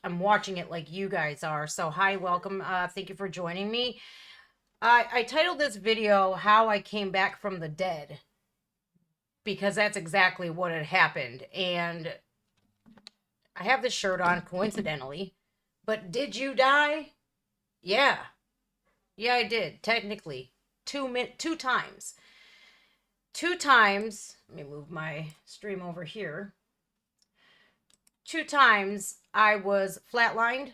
I'm watching it like you guys are. So hi, welcome. Thank you for joining me. I titled this video "How I Came Back from the Dead" because that's exactly what had happened. And I have this shirt on coincidentally, but did you die? Yeah, yeah, I did. Technically, two times. Two times. Let me move my stream over here. Two times I was flatlined.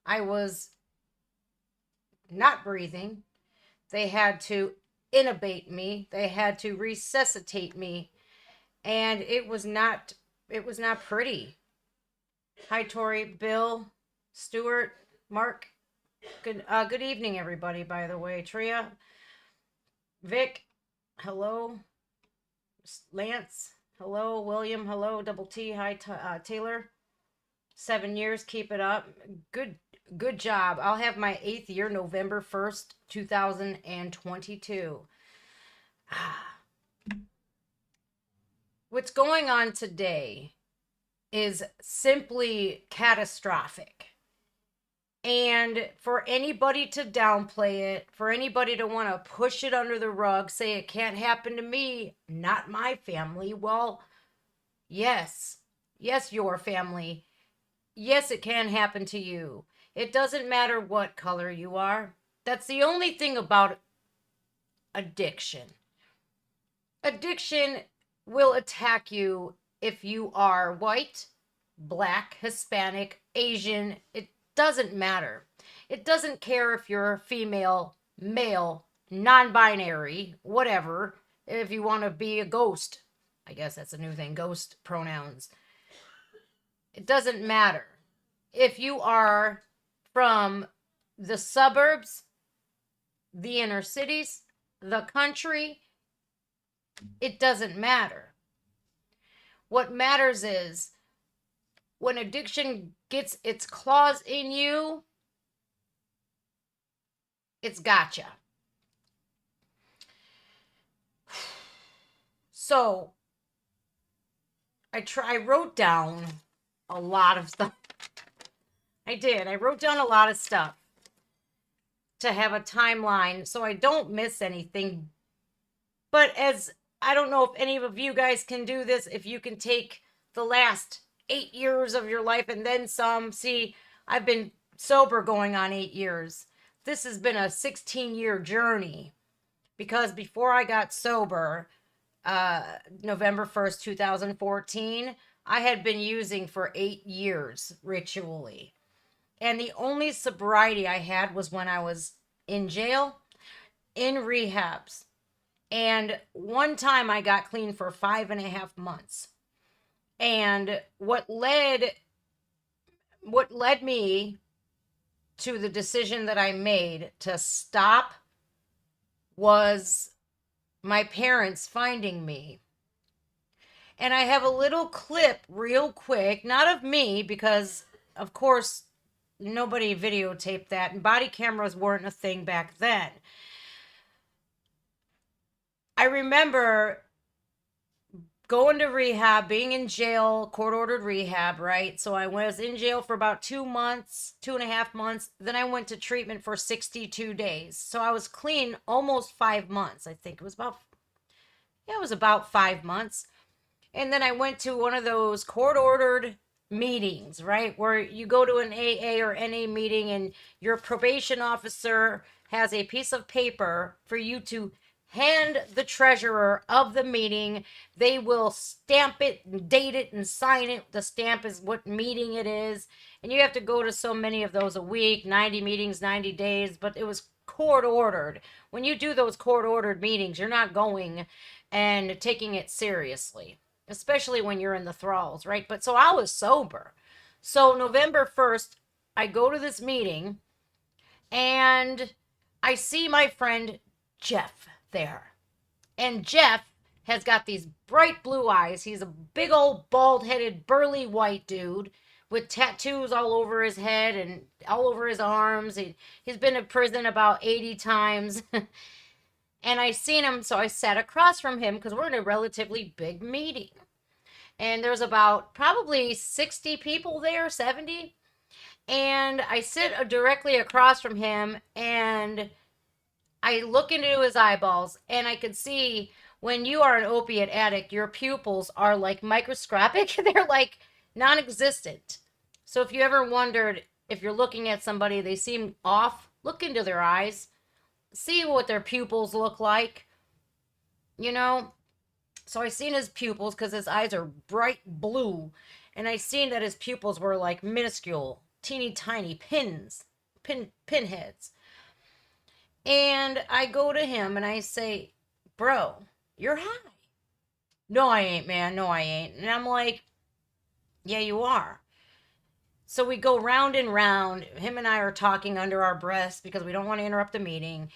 I was not breathing. They had to intubate me. They had to resuscitate me, and it was not pretty. Hi Tori, Bill, Stuart, Mark. Good evening everybody, by the way. Tria, Vic, hello. Lance, hello. William, hello. Double T, hi Taylor. 7 years, keep it up. Good job. I'll have my 8th year November 1st, 2022. What's going on today is simply catastrophic. And for anybody to downplay it, for anybody to want to push it under the rug, say it can't happen to me, not my family. Well, yes, your family. Yes, it can happen to you. It doesn't matter what color you are. That's the only thing about addiction. Addiction will attack you if you are white, black, Hispanic, Asian. It doesn't matter. It doesn't care if you're female, male, non-binary, whatever. If you want to be a ghost. I guess that's a new thing, ghost pronouns. It doesn't matter. If you are from the suburbs, the inner cities, the country, it doesn't matter. What matters is when addiction gets its claws in you, it's gotcha. So I wrote down a lot of stuff. I did. I wrote down a lot of stuff to have a timeline so I don't miss anything. But as I don't know if any of you guys can do this, if you can take the last 8 years of your life and then some. See, I've been sober going on 8 years. This has been a 16-year journey because before I got sober, November 1st, 2014, I had been using for 8 years ritually. And the only sobriety I had was when I was in jail, in rehabs. And one time I got clean for 5.5 months. And what led me to the decision that I made to stop was my parents finding me. And I have a little clip real quick, not of me, because of course nobody videotaped that, and body cameras weren't a thing back then. I remember going to rehab, being in jail, court-ordered rehab, right? So I was in jail for about 2 months, 2.5 months. Then I went to treatment for 62 days. So I was clean almost 5 months. I think it was about 5 months. And then I went to one of those court-ordered meetings, right? Where you go to an AA or NA meeting and your probation officer has a piece of paper for you to hand the treasurer of the meeting. They will stamp it and date it and sign it. The stamp is what meeting it is. And you have to go to so many of those a week, 90 meetings, 90 days, but it was court ordered. When you do those court ordered meetings, you're not going and taking it seriously, especially when you're in the thralls, right? But so I was sober. So November 1st, I go to this meeting and I see my friend Jeff there. And Jeff has got these bright blue eyes. He's a big old bald-headed burly white dude with tattoos all over his head and all over his arms. He's been to prison about 80 times. And I seen him, so I sat across from him because we're in a relatively big meeting. And there's about probably 60 people there, 70. And I sit directly across from him, and I look into his eyeballs, and I could see when you are an opiate addict, your pupils are like microscopic. They're like non existent. So if you ever wondered if you're looking at somebody, they seem off, look into their eyes, see what their pupils look like, you know? So I seen his pupils because his eyes are bright blue, and I seen that his pupils were like minuscule, teeny tiny pinheads. And I go to him and I say, "Bro, you're high." "No, I ain't, man. No, I ain't." And I'm like, "Yeah, you are." So we go round and round. Him and I are talking under our breaths because we don't want to interrupt the meeting.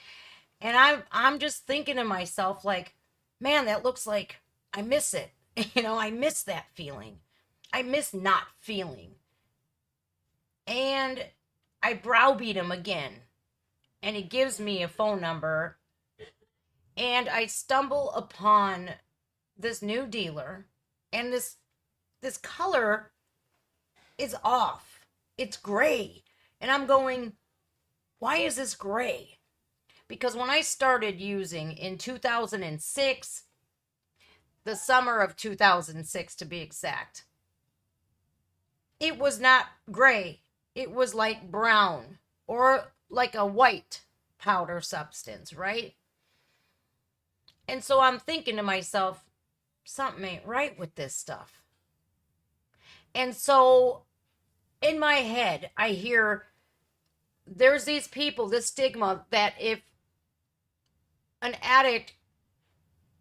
And I'm just thinking to myself, like, man, that looks like I miss it. I miss that feeling. I miss not feeling. And I browbeat him again. And he gives me a phone number. And I stumble upon this new dealer. And this color is off. It's gray. And I'm going, why is this gray? Because when I started using in 2006, the summer of 2006 to be exact, it was not gray. It was like brown or like a white powder substance, right? And so I'm thinking to myself, something ain't right with this stuff. And so in my head, I hear there's these people, this stigma that if an addict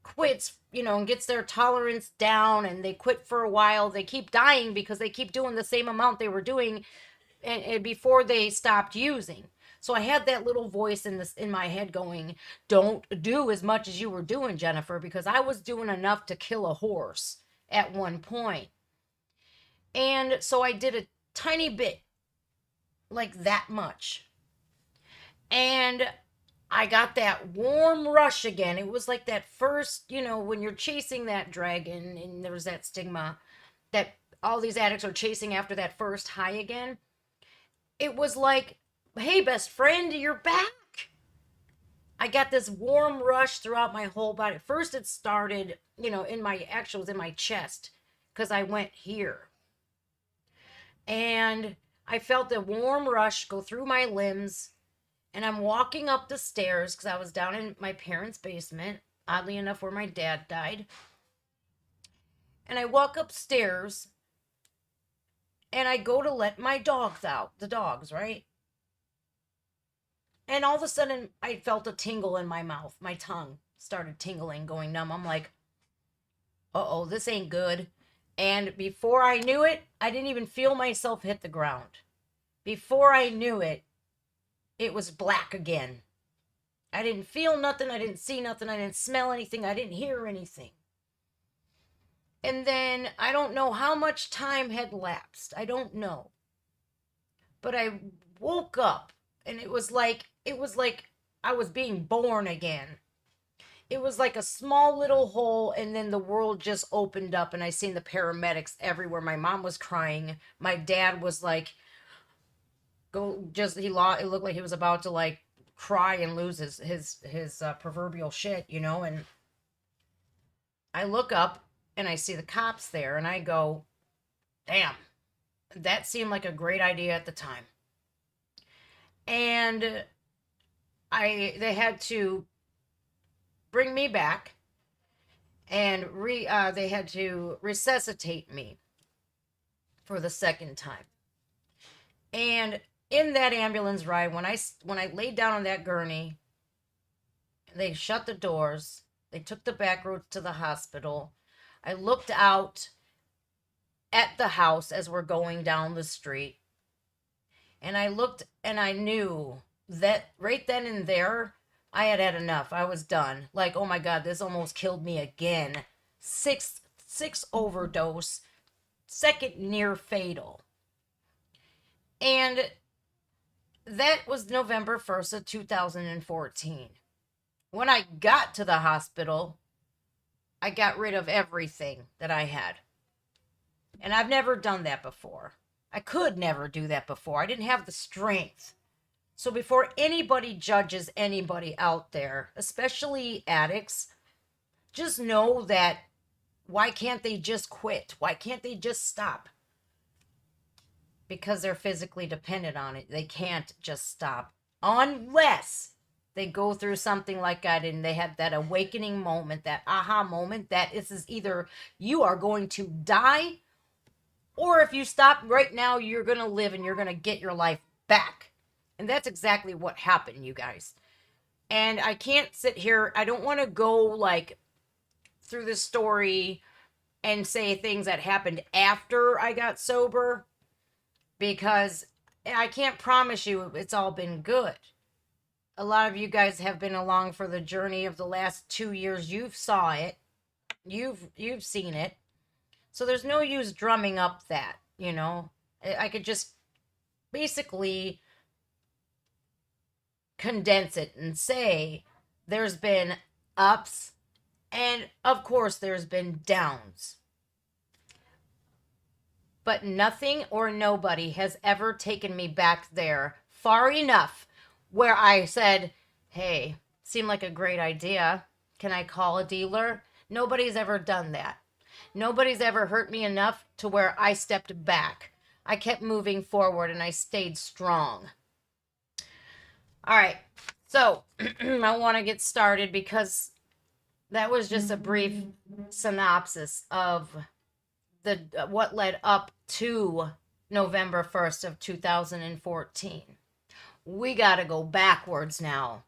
quits, and gets their tolerance down and they quit for a while, they keep dying because they keep doing the same amount they were doing and before they stopped using. So I had that little voice in my head going, "Don't do as much as you were doing, Jennifer," because I was doing enough to kill a horse at one point. And so I did a tiny bit, like that much. And I got that warm rush again. It was like that first, when you're chasing that dragon and there was that stigma that all these addicts are chasing after that first high again. It was like, hey, best friend, you're back. I got this warm rush throughout my whole body. First, it started, it was in my chest because I went here. And I felt the warm rush go through my limbs. And I'm walking up the stairs because I was down in my parents' basement, oddly enough, where my dad died. And I walk upstairs and I go to let my dogs out, the dogs, right? And all of a sudden, I felt a tingle in my mouth. My tongue started tingling, going numb. I'm like, uh-oh, this ain't good. And before I knew it, I didn't even feel myself hit the ground. Before I knew it, it was black again. I didn't feel nothing. I didn't see nothing. I didn't smell anything. I didn't hear anything. And then I don't know how much time had lapsed. I don't know. But I woke up and it was like I was being born again. It was like a small little hole, and then the world just opened up and I seen the paramedics everywhere. My mom was crying. My dad was like, it looked like he was about to like cry and lose his proverbial shit, and I look up and I see the cops there and I go, damn, that seemed like a great idea at the time. And they had to bring me back and they had to resuscitate me for the second time. And in that ambulance ride, when I laid down on that gurney, they shut the doors. They took the back roads to the hospital. I looked out at the house as we're going down the street. And I looked and I knew that right then and there, I had had enough. I was done. Like, oh my God, this almost killed me again. Six overdose, second near fatal. And that was November 1st of 2014. When I got to the hospital, I got rid of everything that I had. And I've never done that before. I could never do that before. I didn't have the strength. So before anybody judges anybody out there, especially addicts, just know that why can't they just quit? Why can't they just stop? Because they're physically dependent on it. They can't just stop unless they go through something like I did and they have that awakening moment, that aha moment, that this is either you are going to die, or if you stop right now, you're going to live and you're going to get your life back. And that's exactly what happened, you guys. And I can't sit here, I don't want to go like through the story and say things that happened after I got sober, because I can't promise you it's all been good. A lot of you guys have been along for the journey of the last 2 years. You've saw it. You've seen it. So there's no use drumming up that, you know. I could just basically condense it and say there's been ups and of course there's been downs. But nothing or nobody has ever taken me back there far enough where I said, hey, seemed like a great idea. Can I call a dealer? Nobody's ever done that. Nobody's ever hurt me enough to where I stepped back. I kept moving forward and I stayed strong. All right, so I want to get started because that was just a brief synopsis of the what led up to November 1st of 2014. We got to go backwards now.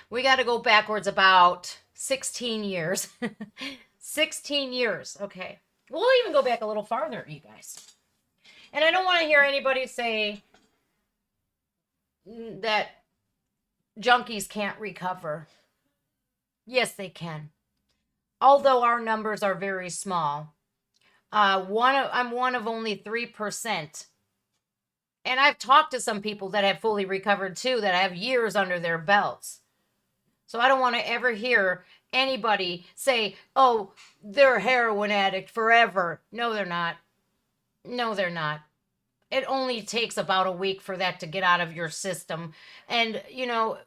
We got to go backwards about 16 years. 16 years. Okay. We'll even go back a little farther, you guys. And I don't want to hear anybody say that junkies can't recover. Yes, they can. Although our numbers are very small. I'm one of only 3%. And I've talked to some people that have fully recovered too, that have years under their belts. So I don't want to ever hear anybody say, oh, they're a heroin addict forever. No, they're not. No, they're not. It only takes about a week for that to get out of your system. And, you know,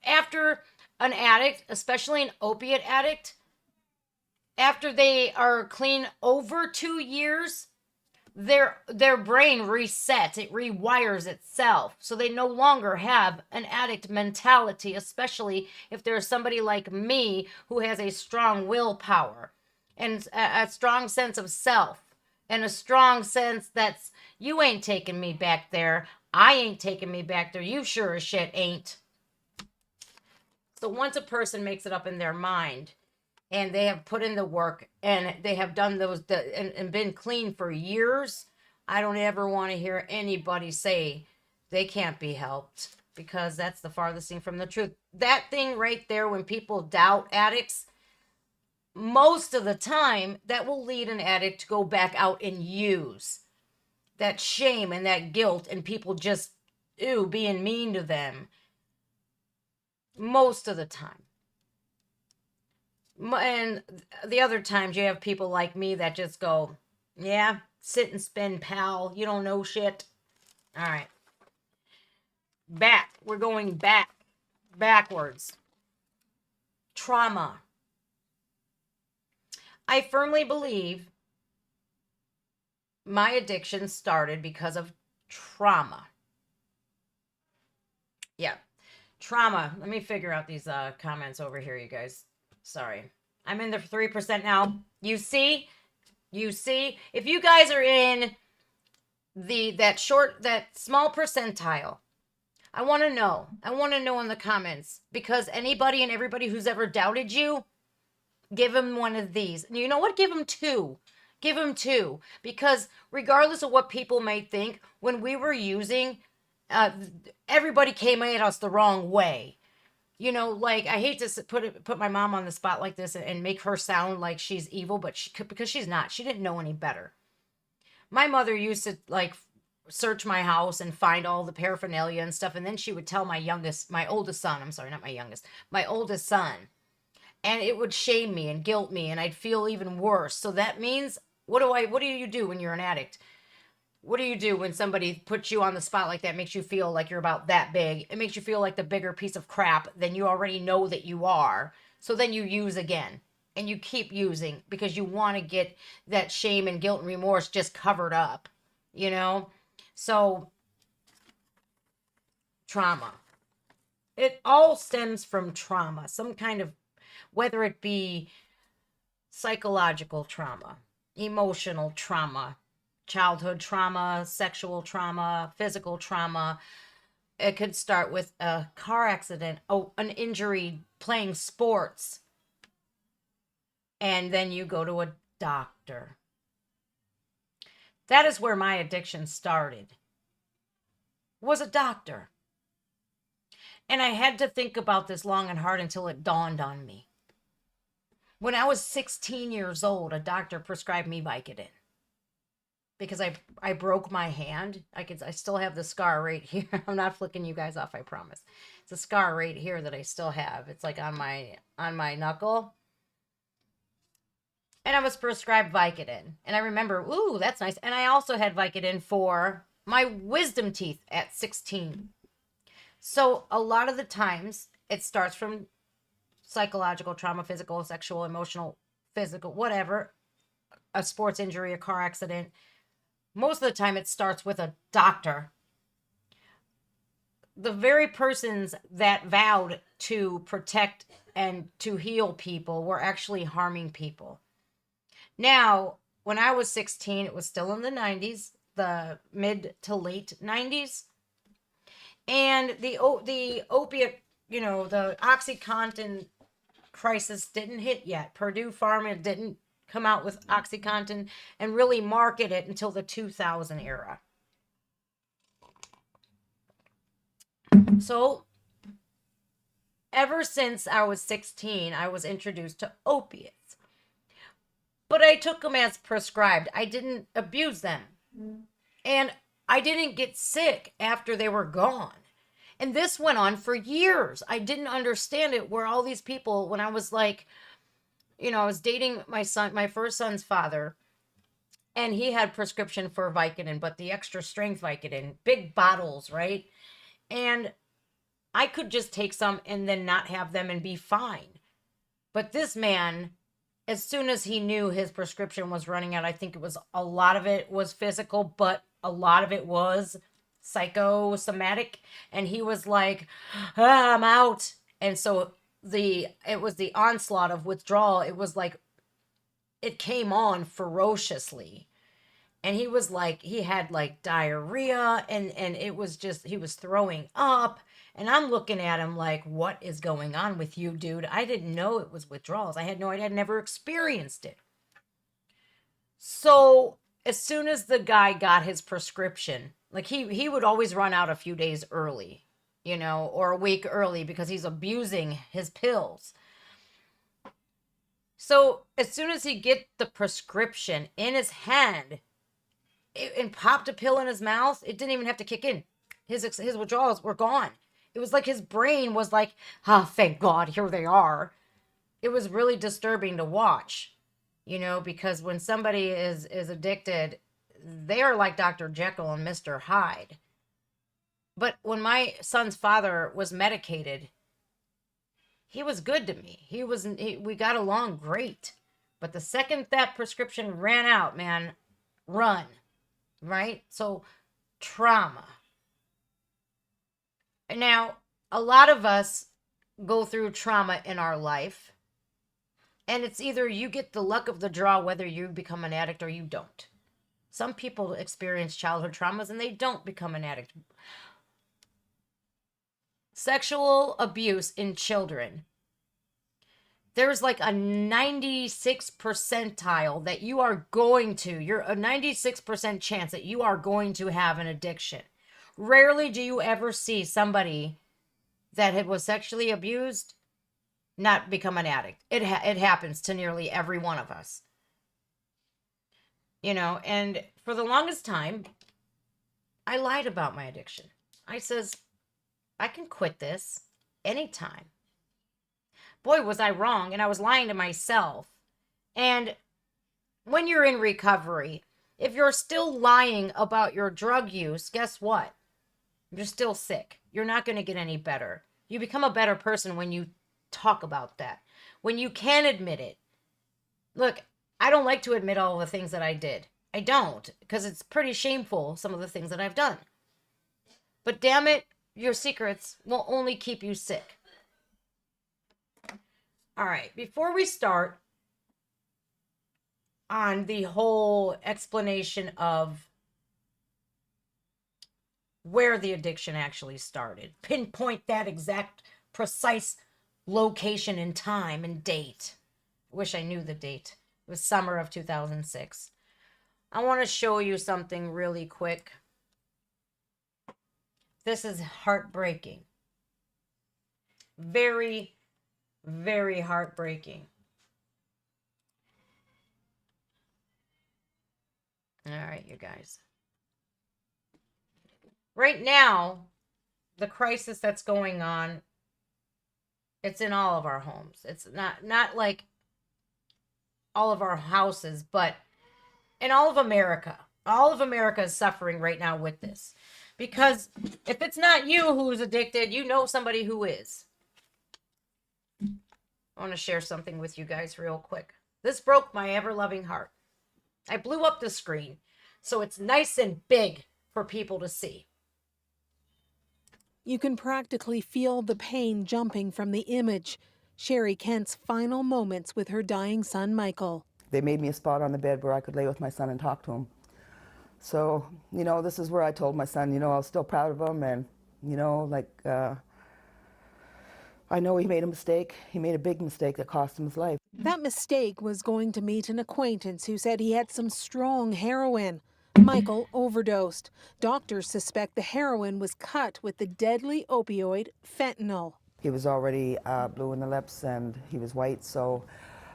after an addict, especially an opiate addict, after they are clean over 2 years, their brain resets. It rewires itself. So they no longer have an addict mentality, especially if there's somebody like me who has a strong willpower and a strong sense of self and a strong sense that's, you ain't taking me back there. I ain't taking me back there. You sure as shit ain't. So once a person makes it up in their mind, and they have put in the work and they have done those and been clean for years, I don't ever want to hear anybody say they can't be helped, because that's the farthest thing from the truth. That thing right there, when people doubt addicts, most of the time that will lead an addict to go back out and use that shame and that guilt, and people just being mean to them most of the time. And the other times you have people like me that just go, yeah, sit and spin, pal. You don't know shit. All right. Back. We're going backwards. Trauma. I firmly believe my addiction started because of trauma. Yeah. Trauma. Let me figure out these comments over here, you guys. Sorry. I'm in the 3% now. You see? If you guys are in that small percentile, I want to know. I want to know in the comments, because anybody and everybody who's ever doubted you, give them one of these. You know what? Give them two. Give them two. Because regardless of what people may think, when we were using, everybody came at us the wrong way. You know, like, I hate to put my mom on the spot like this and make her sound like she's evil, but because she's not. She didn't know any better. My mother used to, like, search my house and find all the paraphernalia and stuff, and then she would tell my oldest son, my oldest son, and it would shame me and guilt me, and I'd feel even worse. So that means, what do you do when you're an addict? what do you do when somebody puts you on the spot like that, makes you feel like you're about that big? It makes you feel like the bigger piece of crap than you already know that you are. So then you use again. And you keep using because you want to get that shame and guilt and remorse just covered up, you know? So, trauma. It all stems from trauma, some kind of, whether it be psychological trauma, emotional trauma, childhood trauma, sexual trauma, physical trauma. It could start with a car accident, oh, an injury playing sports, and then you go to a doctor. That is where my addiction started. Was a doctor. And I had to think about this long and hard until it dawned on me. When I was 16 years old, a doctor prescribed me Vicodin because I broke my hand. I still have the scar right here. I'm not flicking you guys off, I promise. It's a scar right here that I still have. It's like on my knuckle. And I was prescribed Vicodin. And I remember, ooh, that's nice. And I also had Vicodin for my wisdom teeth at 16. So a lot of the times it starts from psychological trauma, physical, sexual, emotional, physical, whatever, a sports injury, a car accident. Most of the time it starts with a doctor. The very persons that vowed to protect and to heal people were actually harming people. Now, when I was 16, it was still in the 90s, the mid to late 90s. And the opiate, the OxyContin crisis didn't hit yet. Purdue Pharma didn't come out with OxyContin and really market it until the 2000 era. So, ever since I was 16, I was introduced to opiates. But I took them as prescribed. I didn't abuse them. And I didn't get sick after they were gone. And this went on for years. I didn't understand it, where all these people, when I was like, I was dating my first son's father, and he had prescription for Vicodin, but the extra strength Vicodin, big bottles, right? And I could just take some and then not have them and be fine. But this man, as soon as he knew his prescription was running out, I think a lot of it was physical, but a lot of it was psychosomatic. And he was like, I'm out. And so it was the onslaught of withdrawal. It was like, it came on ferociously. And he was like, he had like diarrhea, and it was just, he was throwing up. And I'm looking at him like, what is going on with you, dude? I didn't know it was withdrawals. I had no idea. I'd never experienced it. So as soon as the guy got his prescription, like he would always run out a few days early, or a week early, because he's abusing his pills. So as soon as he get the prescription in his hand and popped a pill in his mouth, it didn't even have to kick in. His withdrawals were gone. It was like his brain was like, thank God, here they are. It was really disturbing to watch, because when somebody is addicted, they are like Dr. Jekyll and Mr. Hyde. But when my son's father was medicated, he was good to me. We got along great. But the second that prescription ran out, man, run, right? So trauma. Now, a lot of us go through trauma in our life, and it's either you get the luck of the draw, whether you become an addict or you don't. Some people experience childhood traumas and they don't become an addict. Sexual abuse in children. There's like a 96 percentile that you're a 96% chance that you are going to have an addiction. Rarely do you ever see somebody that was sexually abused not become an addict. It happens to nearly every one of us. And for the longest time, I lied about my addiction. I says, I can quit this anytime. Boy, was I wrong, and I was lying to myself. And when you're in recovery, If you're still lying about your drug use, guess what? You're still sick. You're not going to get any better. You become a better person when you talk about that, when you can admit it. Look, I don't like to admit all the things that I did. I don't, because it's pretty shameful, some of the things that I've done. But damn it, your secrets will only keep you sick. All right, before we start on the whole explanation of where the addiction actually started, pinpoint that exact precise location and time and date. Wish I knew the date. It was summer of 2006. I want to show you something really quick. This is heartbreaking. Very, very heartbreaking. All right, you guys. Right now, the crisis that's going on, it's in all of our homes. It's not like all of our houses, but in all of America. All of America is suffering right now with this. Because if it's not you who's addicted, you know somebody who is. I want to share something with you guys real quick. This broke my ever-loving heart. I blew up the screen so it's nice and big for people to see. You can practically feel the pain jumping from the image. Sherry Kent's final moments with her dying son, Michael. They made me a spot on the bed where I could lay with my son and talk to him. So, this is where I told my son, I was still proud of him, and, I know he made a mistake. He made a big mistake that cost him his life. That mistake was going to meet an acquaintance who said he had some strong heroin. Michael overdosed. Doctors suspect the heroin was cut with the deadly opioid fentanyl. He was already blue in the lips and he was white, so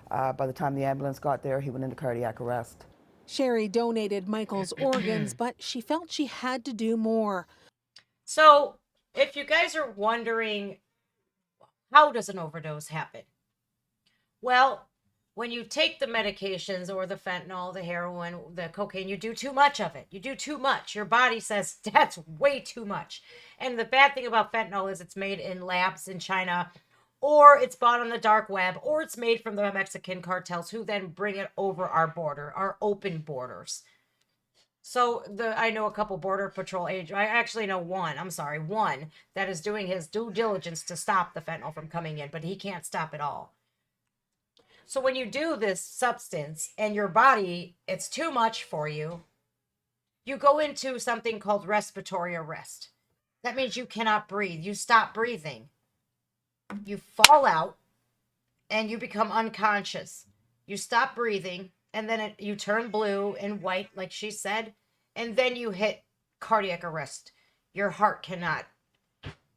by the time the ambulance got there, he went into cardiac arrest. Sherry donated Michael's organs, but she felt she had to do more. So, if you guys are wondering, how does an overdose happen? Well, when you take the medications or the fentanyl, the heroin, the cocaine, you do too much of it. You do too much. Your body says, that's way too much. And the bad thing about fentanyl is it's made in labs in China, or it's bought on the dark web, or it's made from the Mexican cartels who then bring it over our border, our open borders. So I know a couple border patrol agents. I actually know one that is doing his due diligence to stop the fentanyl from coming in, but he can't stop it all. So when you do this substance and your body, it's too much for you, you go into something called respiratory arrest. That means you cannot breathe. You stop breathing. You fall out and you become unconscious. You stop breathing and then you turn blue and white, like she said, and then you hit cardiac arrest. Your heart cannot.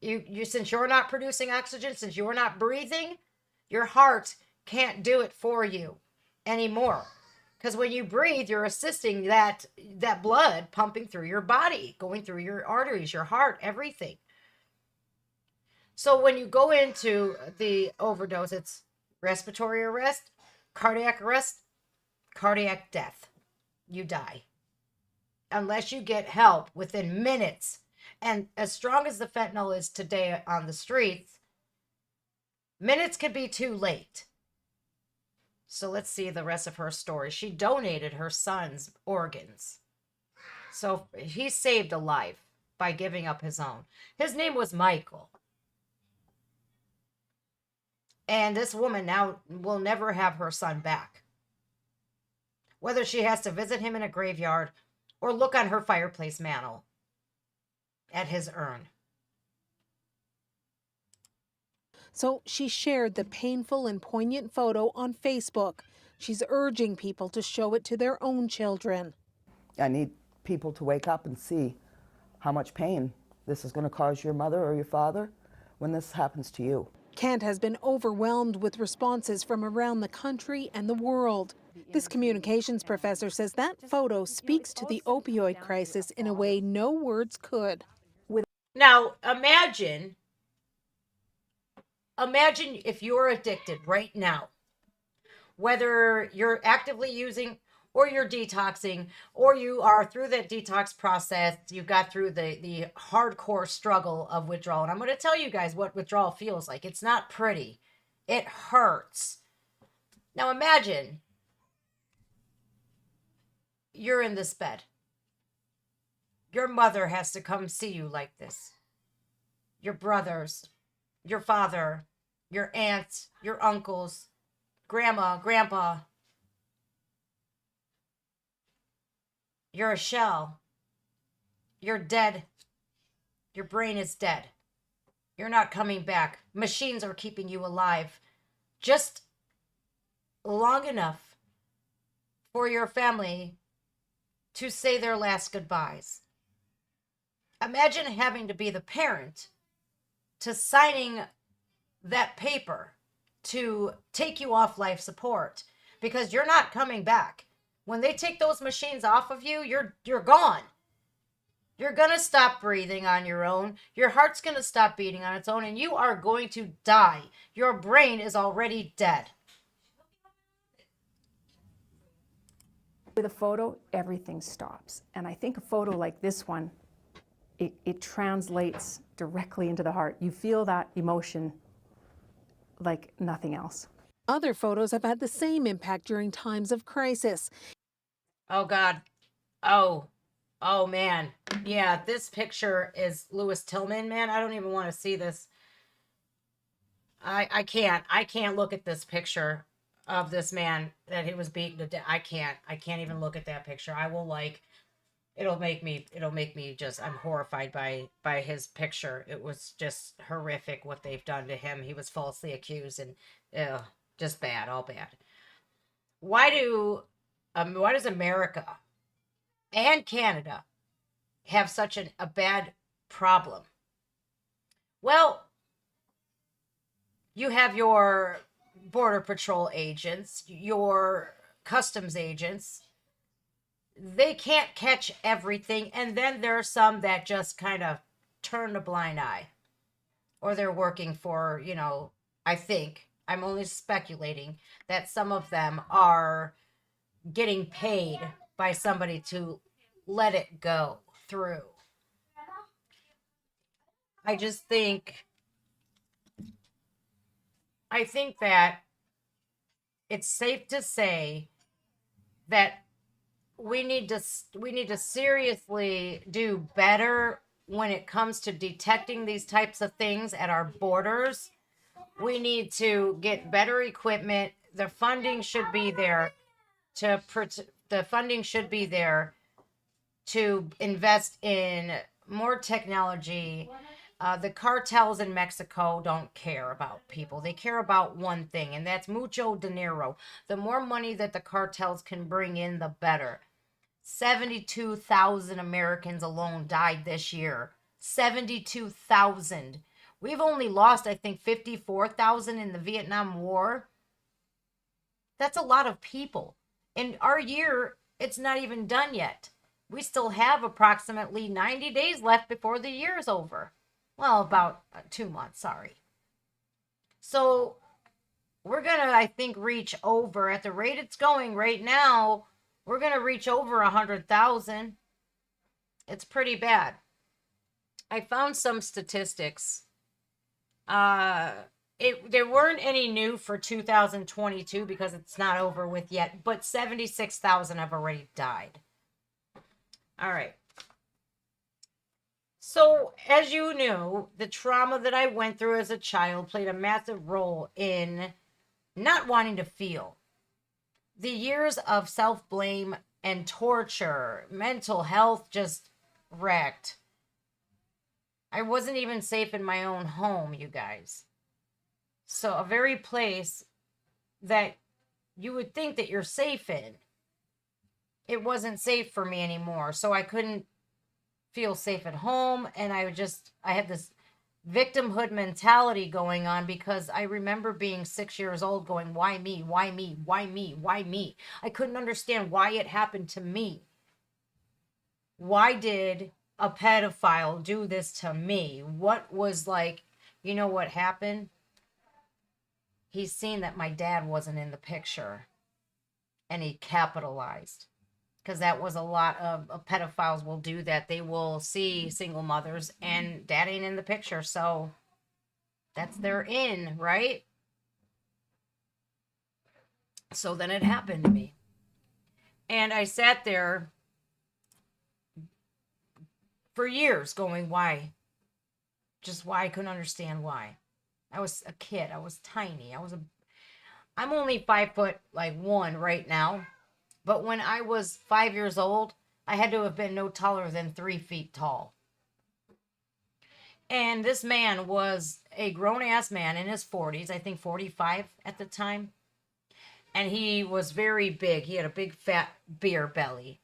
Since you're not producing oxygen, since you're not breathing, your heart can't do it for you anymore. Because when you breathe, you're assisting that blood pumping through your body, going through your arteries, your heart, everything. So when you go into the overdose, it's respiratory arrest, cardiac death. You die. Unless you get help within minutes. And as strong as the fentanyl is today on the streets, minutes could be too late. So let's see the rest of her story. She donated her son's organs. So he saved a life by giving up his own. His name was Michael. And this woman now will never have her son back. Whether she has to visit him in a graveyard or look on her fireplace mantel at his urn. So she shared the painful and poignant photo on Facebook. She's urging people to show it to their own children. I need people to wake up and see how much pain this is going to cause your mother or your father when this happens to you. Kent has been overwhelmed with responses from around the country and the world. This communications professor says that photo speaks to the opioid crisis in a way no words could. Now, imagine if you're addicted right now, whether you're actively using or you're detoxing, or you are through that detox process. You got through the hardcore struggle of withdrawal. And I'm going to tell you guys what withdrawal feels like. It's not pretty. It hurts. Now imagine you're in this bed. Your mother has to come see you like this. Your brothers, your father, your aunts, your uncles, grandma, grandpa. You're a shell. You're dead. Your brain is dead. You're not coming back. Machines are keeping you alive just long enough for your family to say their last goodbyes. Imagine having to be the parent to signing that paper to take you off life support because you're not coming back. When they take those machines off of you, you're gone. You're going to stop breathing on your own. Your heart's going to stop beating on its own, and you are going to die. Your brain is already dead. With a photo, everything stops. And I think a photo like this one, it translates directly into the heart. You feel that emotion like nothing else. Other photos have had the same impact during times of crisis. Oh, God. Oh, man. Yeah, this picture is Lewis Tillman, man. I don't even want to see this. I can't look at this picture of this man that he was beaten to death. I can't even look at that picture. I will it'll make me just, I'm horrified by his picture. It was just horrific what they've done to him. He was falsely accused and just bad, all bad. Why does America and Canada have such a bad problem? Well, you have your Border Patrol agents, your customs agents. They can't catch everything. And then there are some that just kind of turn a blind eye. Or they're working for, I think, I'm only speculating, that some of them are getting paid by somebody to let it go through. I think that it's safe to say that we need to seriously do better when it comes to detecting these types of things at our borders. We need to get better equipment. The funding should be there to invest in more technology. The cartels in Mexico don't care about people. They care about one thing, and that's mucho dinero. The more money that the cartels can bring in, the better. 72,000 Americans alone died this year. 72,000. We've only lost, I think, 54,000 in the Vietnam War. That's a lot of people. In our year, it's not even done yet. We still have approximately 90 days left before the year's over. Well, about 2 months, sorry. So we're going to, I think, reach over, at the rate it's going right now, we're going to reach over 100,000. It's pretty bad. I found some statistics. There weren't any new for 2022 because it's not over with yet, but 76,000 have already died. All right. So, as you know, the trauma that I went through as a child played a massive role in not wanting to feel. The years of self-blame and torture, mental health just wrecked. I wasn't even safe in my own home, you guys. So a very place that you would think that you're safe in, it wasn't safe for me anymore. So I couldn't feel safe at home, and I had this victimhood mentality going on because I remember being 6 years old going, why me? Why me? Why me? Why me? I couldn't understand why it happened to me. Why did a pedophile do this to me? What was what happened? He's seen that my dad wasn't in the picture. and he capitalized. Because that was a lot of pedophiles will do that. They will see single mothers and dad ain't in the picture. So that's their in, right? So then it happened to me. And I sat there for years going, why? Just why? I couldn't understand why. I was a kid. I was tiny. I'm only 5'1" right now. But when I was 5 years old, I had to have been no taller than 3 feet tall. And this man was a grown-ass man in his 40s, I think 45 at the time. And he was very big. He had a big fat beer belly.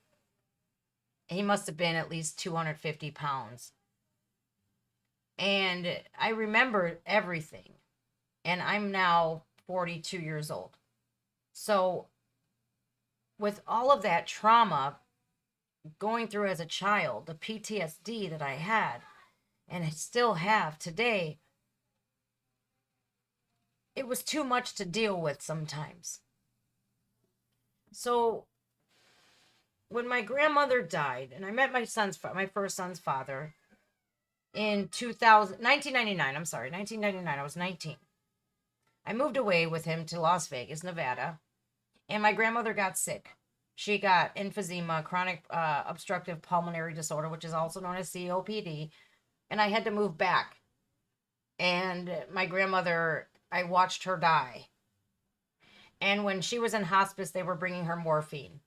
He must have been at least 250 pounds. And I remember everything. And I'm now 42 years old. So with all of that trauma going through as a child, the PTSD that I had, and I still have today, it was too much to deal with sometimes. So when my grandmother died, and I met my first son's father in 1999, I'm sorry, 1999, I was 19. I moved away with him to Las Vegas, Nevada, and my grandmother got sick. She got emphysema, chronic obstructive pulmonary disorder, which is also known as COPD, and I had to move back. And my grandmother, I watched her die. And when she was in hospice, they were bringing her morphine.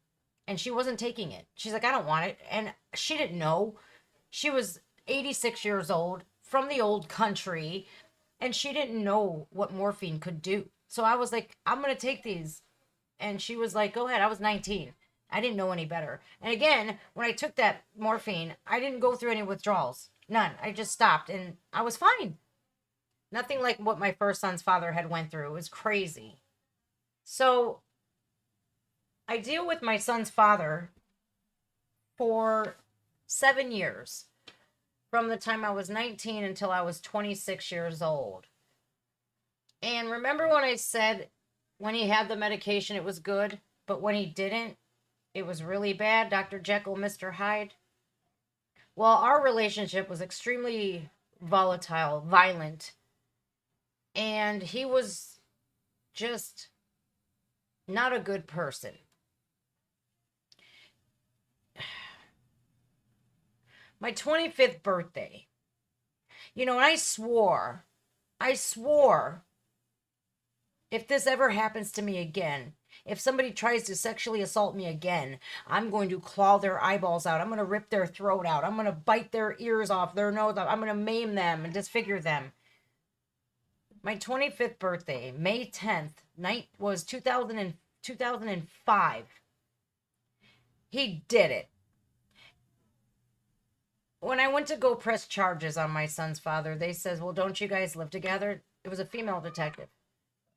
And she wasn't taking it. She's like, I don't want it. And she didn't know. She was 86 years old, from the old country, and she didn't know what morphine could do. So I was like, I'm going to take these. And she was like, go ahead. I was 19. I didn't know any better. And again, when I took that morphine, I didn't go through any withdrawals. None. I just stopped and I was fine. Nothing like what my first son's father had went through. It was crazy. So I deal with my son's father for 7 years, from the time I was 19 until I was 26 years old. And remember when I said when he had the medication, it was good, but when he didn't, it was really bad, Dr. Jekyll, Mr. Hyde? Well, our relationship was extremely volatile, violent, and he was just not a good person. My 25th birthday, and I swore, if this ever happens to me again, if somebody tries to sexually assault me again, I'm going to claw their eyeballs out. I'm going to rip their throat out. I'm going to bite their ears off, their nose off. I'm going to maim them and disfigure them. My 25th birthday, May 10th, was 2005. He did it. When I went to go press charges on my son's father, they said, well, don't you guys live together? It was a female detective.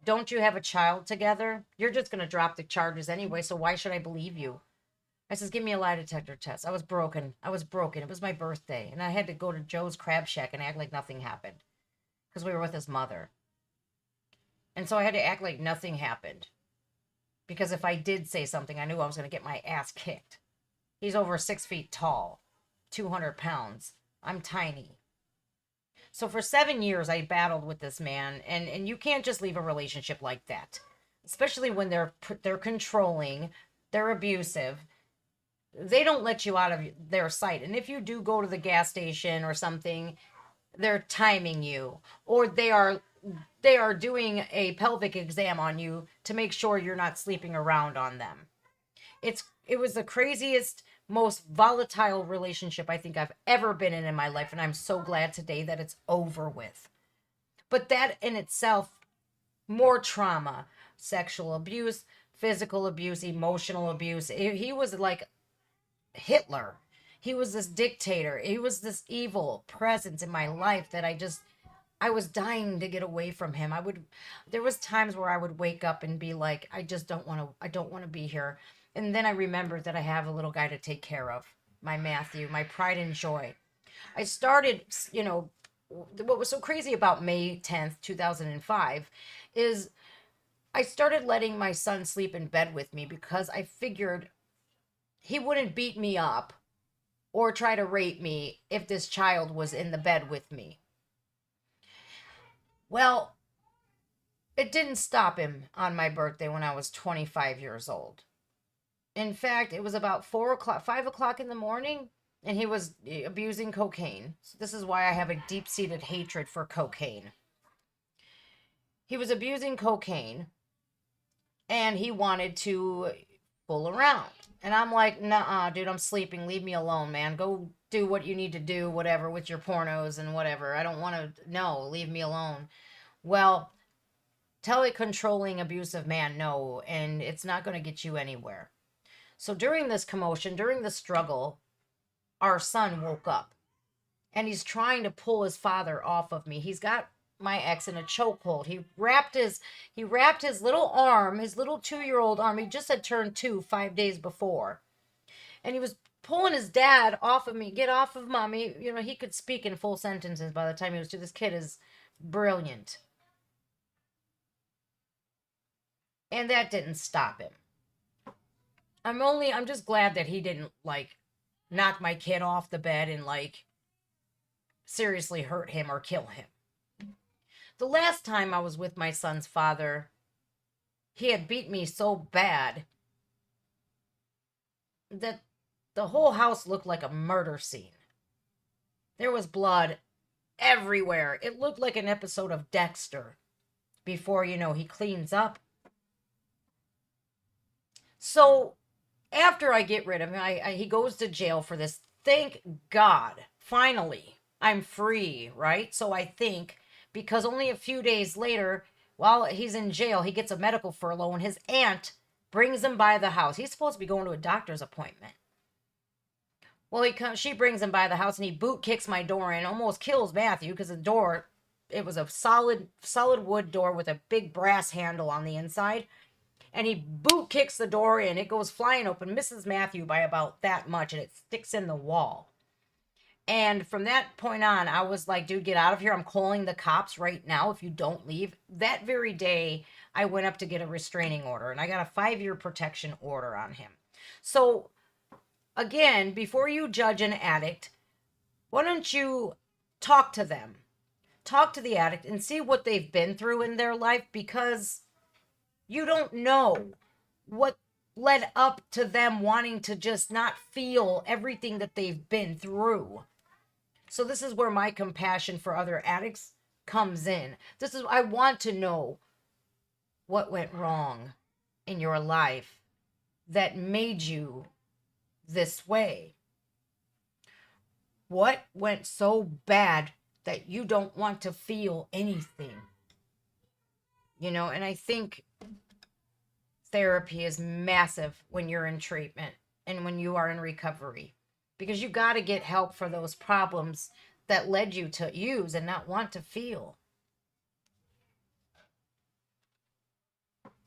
Don't you have a child together? You're just going to drop the charges anyway, so why should I believe you? I says, give me a lie detector test. I was broken. It was my birthday, and I had to go to Joe's Crab Shack and act like nothing happened because we were with his mother. And so I had to act like nothing happened because if I did say something, I knew I was going to get my ass kicked. He's over 6 feet tall, 200 pounds. I'm tiny. So for 7 years, I battled with this man, and you can't just leave a relationship like that, especially when they're controlling, they're abusive. They don't let you out of their sight. And if you do go to the gas station or something, they're timing you, or they are doing a pelvic exam on you to make sure you're not sleeping around on them. It was the craziest, most volatile relationship I think I've ever been in my life, and I'm so glad today that it's over with. But that in itself, more trauma, sexual abuse, physical abuse, emotional abuse. He was like Hitler. He was this dictator. He was this evil presence in my life that I was dying to get away from him. There was times where I would wake up and be like, I don't want to be here. And then I remembered that I have a little guy to take care of, my Matthew, my pride and joy. I started, what was so crazy about May 10th, 2005 is I started letting my son sleep in bed with me because I figured he wouldn't beat me up or try to rape me if this child was in the bed with me. Well, it didn't stop him on my birthday when I was 25 years old. In fact, it was about 4 o'clock, 5 o'clock in the morning, and he was abusing cocaine. So this is why I have a deep-seated hatred for cocaine. He was abusing cocaine, and he wanted to fool around. And I'm like, nah, dude, I'm sleeping. Leave me alone, man. Go do what you need to do, whatever, with your pornos and whatever. I don't want to, no, leave me alone. Well, tell a controlling, abusive man no, and it's not going to get you anywhere. So during this commotion, during the struggle, our son woke up and he's trying to pull his father off of me. He's got my ex in a chokehold. He wrapped his little arm, his little 2-year-old arm. He just had turned 2 5 days before. And he was pulling his dad off of me. Get off of mommy. You know, he could speak in full sentences by the time he was 2. This kid is brilliant. And that didn't stop him. I'm just glad that he didn't, like, knock my kid off the bed and, like, seriously hurt him or kill him. The last time I was with my son's father, he had beat me so bad that the whole house looked like a murder scene. There was blood everywhere. It looked like an episode of Dexter before, you know, he cleans up. So after I get rid of him, he goes to jail for this. Thank God. Finally, I'm free, right? So I think, because only a few days later, while he's in jail, he gets a medical furlough and his aunt brings him by the house. He's supposed to be going to a doctor's appointment. Well, she brings him by the house and he boot kicks my door and almost kills Matthew because the door, it was a solid wood door with a big brass handle on the inside. And he boot kicks the door in. It goes flying open, misses Matthew by about that much, and it sticks in the wall. And from that point on, I was like, dude, get out of here. I'm calling the cops right now if you don't leave. That very day, I went up to get a restraining order, and I got a 5-year protection order on him. So, again, before you judge an addict, why don't you talk to them? Talk to the addict and see what they've been through in their life, because you don't know what led up to them wanting to just not feel everything that they've been through. So this is where my compassion for other addicts comes in. I want to know what went wrong in your life that made you this way. What went so bad that you don't want to feel anything? You know, and I think therapy is massive when you're in treatment and when you are in recovery, because you got to get help for those problems that led you to use and not want to feel.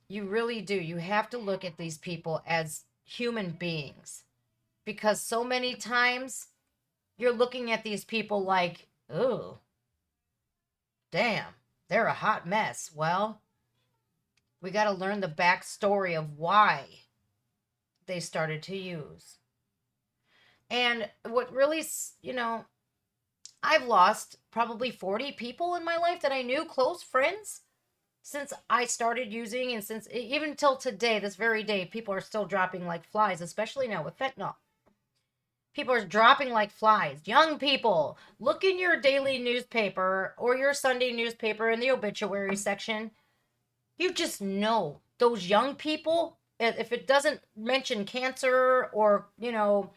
You really do. You have to look at these people as human beings, because so many times you're looking at these people like, oh, damn, they're a hot mess. Well, we got to learn the backstory of why they started to use. And what really, you know, I've lost probably 40 people in my life that I knew, close friends, since I started using, and since even till today, this very day, people are still dropping like flies, especially now with fentanyl. People are dropping like flies. Young people, look in your daily newspaper or your Sunday newspaper in the obituary section. You just know those young people, if it doesn't mention cancer or, you know,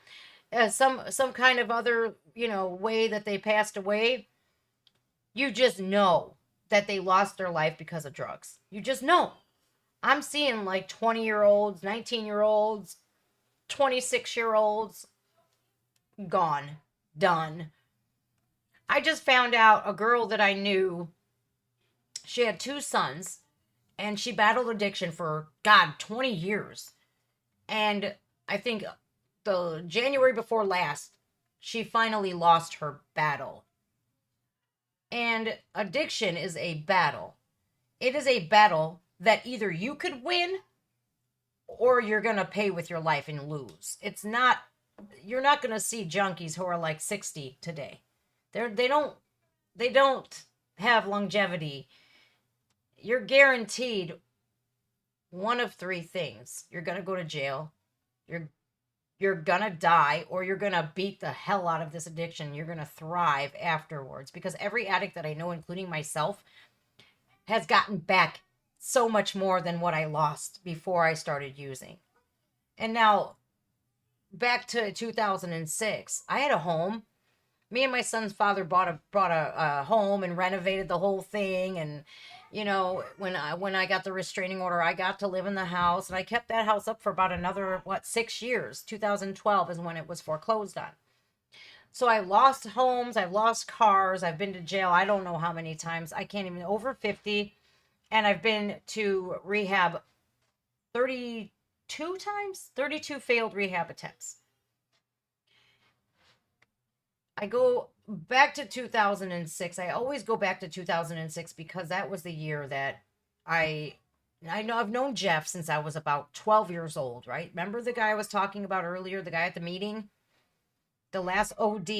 some kind of other, you know, way that they passed away, you just know that they lost their life because of drugs. You just know. I'm seeing like 20-year-olds, 19-year-olds, 26-year-olds gone, done. I just found out a girl that I knew, she had 2 sons, and she battled addiction for, 20 years. And I think the January before last, she finally lost her battle. And addiction is a battle. It is a battle that either you could win or you're going to pay with your life and lose. It's not, you're not going to see junkies who are like 60 today. They don't have longevity. You're guaranteed one of three things. You're going to go to jail. You're going to die, or you're going to beat the hell out of this addiction. You're going to thrive afterwards, because every addict that I know, including myself, has gotten back so much more than what I lost before I started using. And now back to 2006, I had a home. Me and my son's father brought a home and renovated the whole thing. And, you know, when I got the restraining order, I got to live in the house, and I kept that house up for about another, 6 years. 2012 is when it was foreclosed on. So I lost homes, I've lost cars, I've been to jail, I don't know how many times. I can't even, over 50. And I've been to rehab 32 times, 32 failed rehab attempts. I go back to 2006. I always go back to 2006 because that was the year that I know I've known Jeff since I was about 12 years old, right? Remember the guy I was talking about earlier, the guy at the meeting? The last OD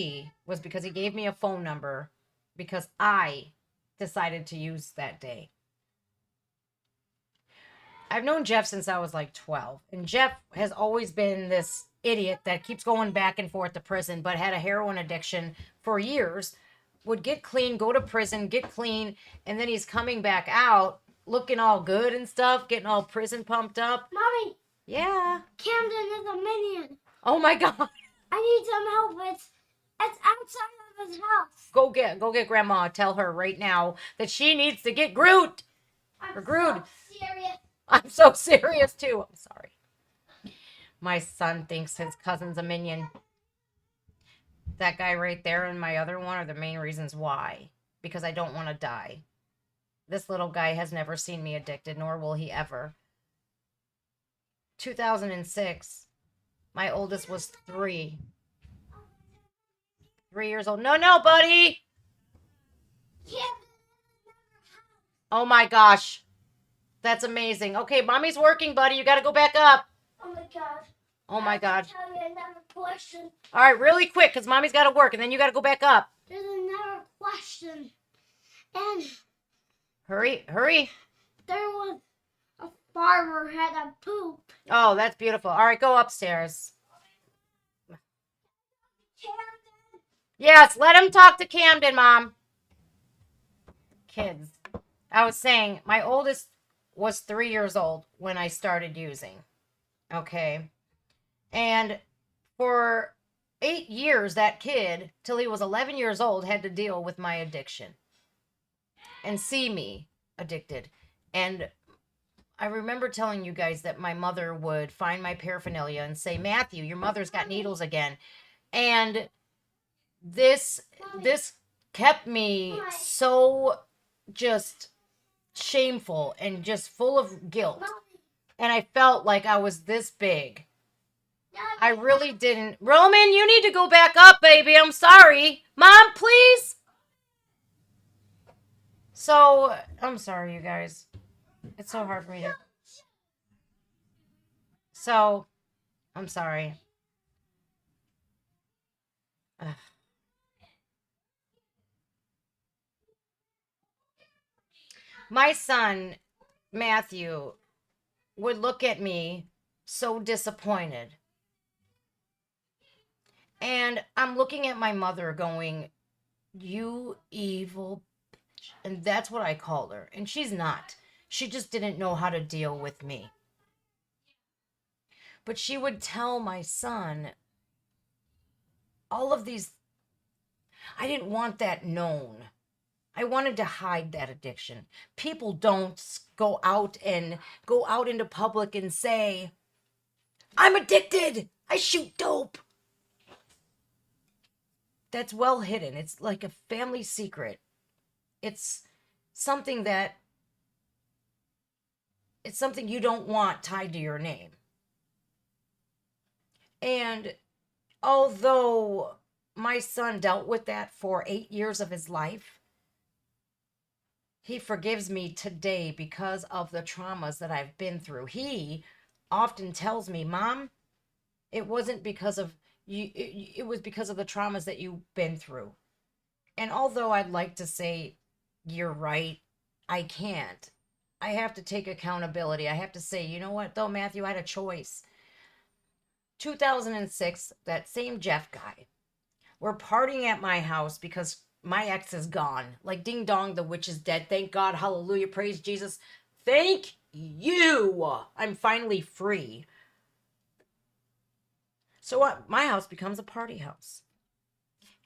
was because he gave me a phone number because I decided to use that day. I've known Jeff since I was like 12, and Jeff has always been this idiot that keeps going back and forth to prison, but had a heroin addiction for years, would get clean, go to prison, get clean, and then he's coming back out looking all good and stuff, getting all prison pumped up. Mommy, Yeah. Camden is a minion. Oh my God. I need some help. It's outside of his house. Go get Grandma. Tell her right now that she needs to get Groot. I'm Groot. so serious. I'm so serious too. I'm sorry. My son thinks his cousin's a minion. That guy right there and my other one are the main reasons why. Because I don't want to die. This little guy has never seen me addicted, nor will he ever. 2006, my oldest was 3. 3 years old. No, buddy. Oh my gosh. That's amazing. Okay, mommy's working, buddy. You got to go back up. Oh my God. Oh my God. Tell you another question. All right, really quick, because mommy's got to work, and then you got to go back up. There's another question. And Hurry. there was a farmer had a poop. Oh, that's beautiful. All right, go upstairs. Camden. Yes, let him talk to Camden, Mom. Kids. I was saying, my oldest was 3 years old when I started using. Okay. And for 8 years, that kid, till he was 11 years old, had to deal with my addiction and see me addicted. And I remember telling you guys that my mother would find my paraphernalia and say, Matthew, your mother's got needles again. And this kept me so just shameful and just full of guilt. And I felt like I was this big. I really didn't. Roman, you need to go back up, baby. I'm sorry. Mom, please. So, I'm sorry, you guys. It's so hard for me to. So, I'm sorry. Ugh. My son, Matthew, would look at me so disappointed. And I'm looking at my mother going, you evil bitch. And that's what I called her. And she's not. She just didn't know how to deal with me. But she would tell my son all of these. I didn't want that known. I wanted to hide that addiction. People don't go out into public and say, I'm addicted. I shoot dope. That's well hidden. It's like a family secret. It's something you don't want tied to your name. And although my son dealt with that for 8 years of his life, He forgives me today because of the traumas that I've been through. He often tells me, Mom, it wasn't because of you, it was because of the traumas that you've been through. And although I'd like to say, you're right, I can't. I have to take accountability. I have to say, you know what, though, Matthew, I had a choice. 2006, that same Jeff guy, we're partying at my house because my ex is gone. Like, ding dong, the witch is dead. Thank God. Hallelujah. Praise Jesus. Thank you. I'm finally free. So what? My house becomes a party house.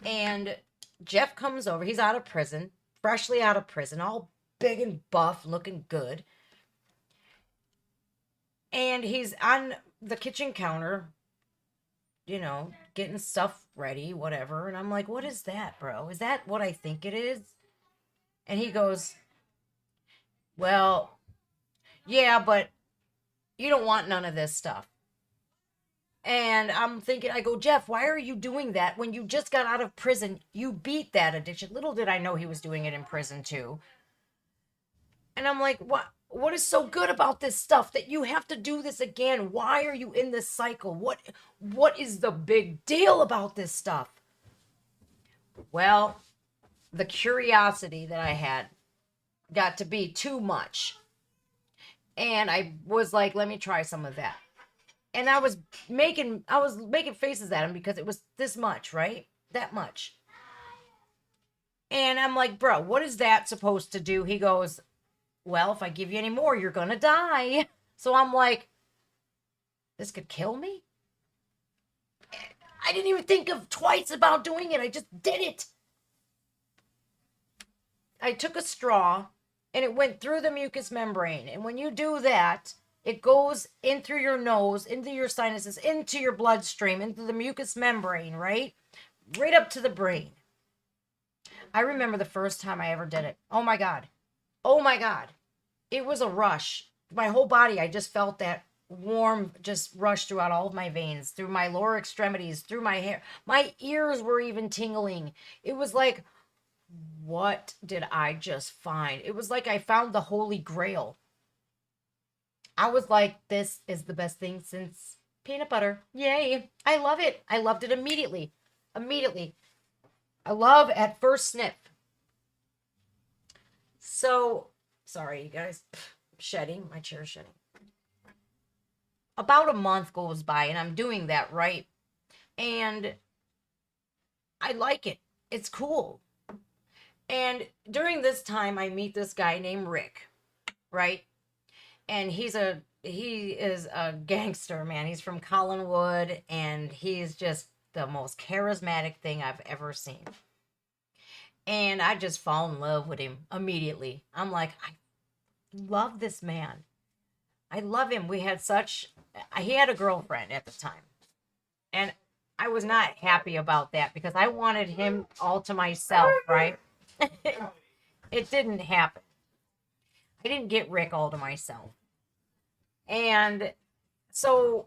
And Jeff comes over. He's out of prison, freshly out of prison, all big and buff, looking good. And he's on the kitchen counter, getting stuff ready, whatever. And I'm like, what is that, bro? Is that what I think it is? And he goes, well, yeah, but you don't want none of this stuff. And I'm thinking, I go, Jeff, why are you doing that when you just got out of prison? You beat that addiction. Little did I know he was doing it in prison too. And I'm like, what is so good about this stuff that you have to do this again? Why are you in this cycle? What is the big deal about this stuff? Well, the curiosity that I had got to be too much. And I was like, let me try some of that. And I was making faces at him because it was this much, right? That much. And I'm like, bro, what is that supposed to do? He goes, well, if I give you any more, you're going to die. So I'm like, this could kill me? I didn't even think of twice about doing it. I just did it. I took a straw and it went through the mucous membrane. And when you do that, it goes in through your nose, into your sinuses, into your bloodstream, into the mucous membrane, right? Right up to the brain. I remember the first time I ever did it. Oh my God. Oh my God. It was a rush. My whole body, I just felt that warm just rush throughout all of my veins, through my lower extremities, through my hair. My ears were even tingling. It was like, what did I just find? It was like I found the Holy Grail. I was like, this is the best thing since peanut butter. Yay. I love it. I loved it immediately. Immediately. I love at first sniff. So, sorry, you guys. Shedding. My chair's shedding. About a month goes by and I'm doing that, right? And I like it. It's cool. And during this time, I meet this guy named Rick, right? And he is a gangster, man. He's from Collinwood, and he's just the most charismatic thing I've ever seen. And I just fall in love with him immediately. I'm like, I love this man. I love him. He had a girlfriend at the time. And I was not happy about that because I wanted him all to myself, right? It didn't happen. I didn't get Rick all to myself. And so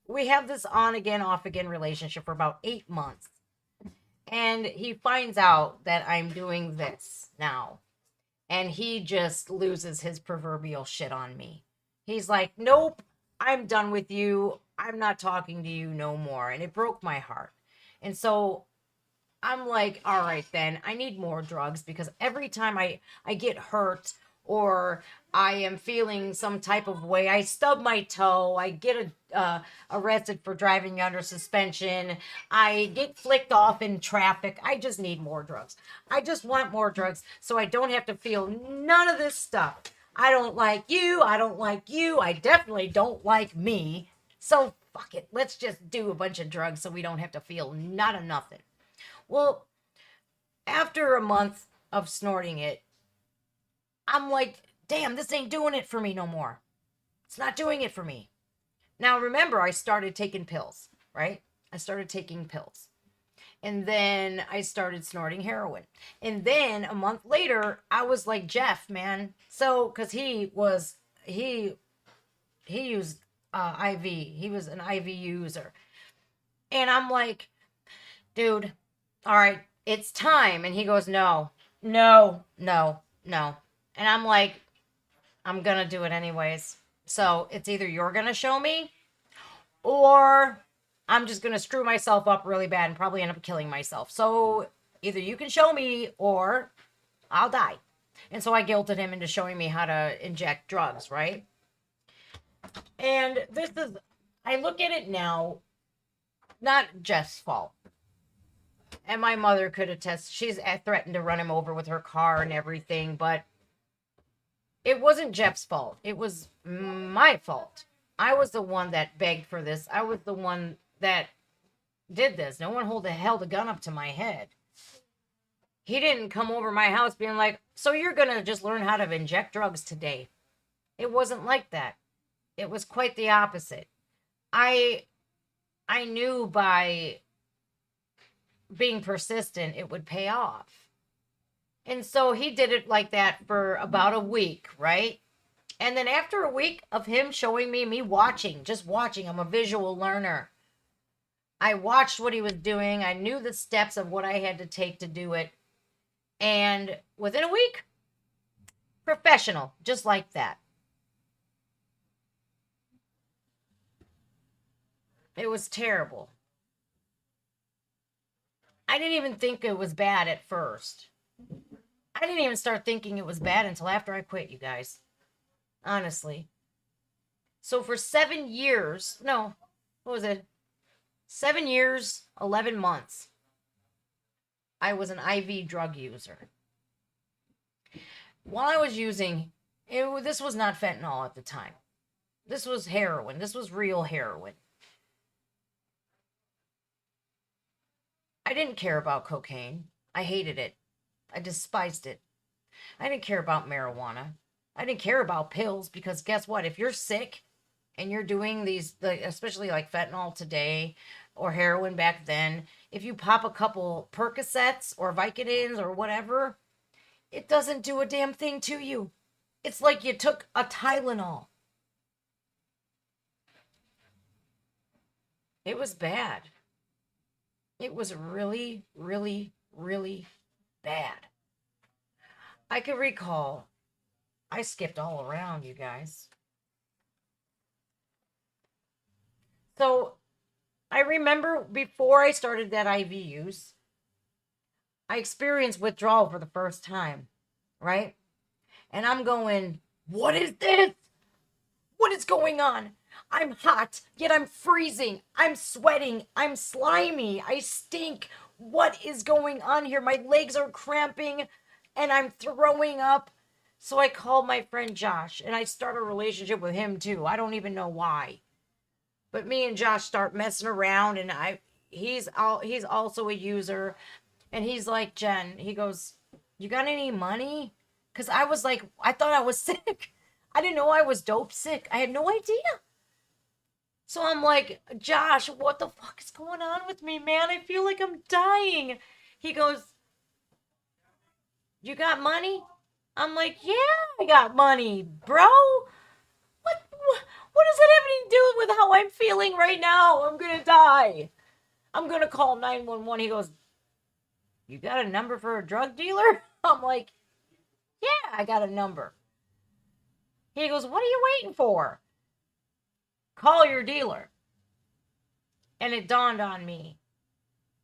we have this on again, off again relationship for about 8 months. And he finds out that I'm doing this now. And he just loses his proverbial shit on me. He's like, nope, I'm done with you. I'm not talking to you no more. And it broke my heart. And so I'm like, all right, then I need more drugs because every time I get hurt or I am feeling some type of way, I stub my toe, I get arrested for driving under suspension, I get flicked off in traffic. I just need more drugs. I just want more drugs so I don't have to feel none of this stuff. I don't like you. I don't like you. I definitely don't like me. So fuck it. Let's just do a bunch of drugs so we don't have to feel none of nothing. Well, after a month of snorting it, I'm like, damn, this ain't doing it for me no more. It's not doing it for me. Now, remember, I started taking pills, right? I started taking pills. And then I started snorting heroin. And then a month later, I was like, Jeff, man. So, because he used IV. He was an IV user. And I'm like, dude, all right, it's time. And he goes, no. And I'm like, I'm going to do it anyways. So it's either you're going to show me or I'm just going to screw myself up really bad and probably end up killing myself. So either you can show me or I'll die. And so I guilted him into showing me how to inject drugs, right? And this is, I look at it now, not Jeff's fault. And my mother could attest. She's threatened to run him over with her car and everything, but it wasn't Jeff's fault. It was my fault. I was the one that begged for this. I was the one that did this. No one held a gun up to my head. He didn't come over my house being like, so you're going to just learn how to inject drugs today. It wasn't like that. It was quite the opposite. I knew by being persistent, it would pay off. And so he did it like that for about a week, right? And then after a week of him showing me watching, just watching, I'm a visual learner. I watched what he was doing. I knew the steps of what I had to take to do it. And within a week, professional, just like that. It was terrible. I didn't even think it was bad at first. I didn't even start thinking it was bad until after I quit, you guys. Honestly. So for 7 years, no, what was it? 7 years, 11 months, I was an IV drug user. While I was using, this was not fentanyl at the time. This was heroin. This was real heroin. I didn't care about cocaine. I hated it. I despised it. I didn't care about marijuana. I didn't care about pills because guess what? If you're sick and you're doing these, especially like fentanyl today or heroin back then, if you pop a couple Percocets or Vicodins or whatever, it doesn't do a damn thing to you. It's like you took a Tylenol. It was bad. It was really, really, really bad. I could recall, I skipped all around, you guys. So I remember before I started that IV use, I experienced withdrawal for the first time, right? And I'm going, what is this? What is going on? I'm hot, yet I'm freezing. I'm sweating. I'm slimy. I stink. What is going on here? My legs are cramping and I'm throwing up. So I called my friend Josh and I start a relationship with him too. I don't even know why. But me and Josh start messing around and he's also a user. And he's like, Jen, he goes, you got any money? Because I was like, I thought I was sick. I didn't know I was dope sick. I had no idea. So I'm like, Josh, what the fuck is going on with me, man? I feel like I'm dying. He goes, you got money? I'm like, yeah, I got money, bro. What does it have to do with how I'm feeling right now? I'm going to die. I'm going to call 911. He goes, you got a number for a drug dealer? I'm like, yeah, I got a number. He goes, what are you waiting for? Call your dealer. And it dawned on me.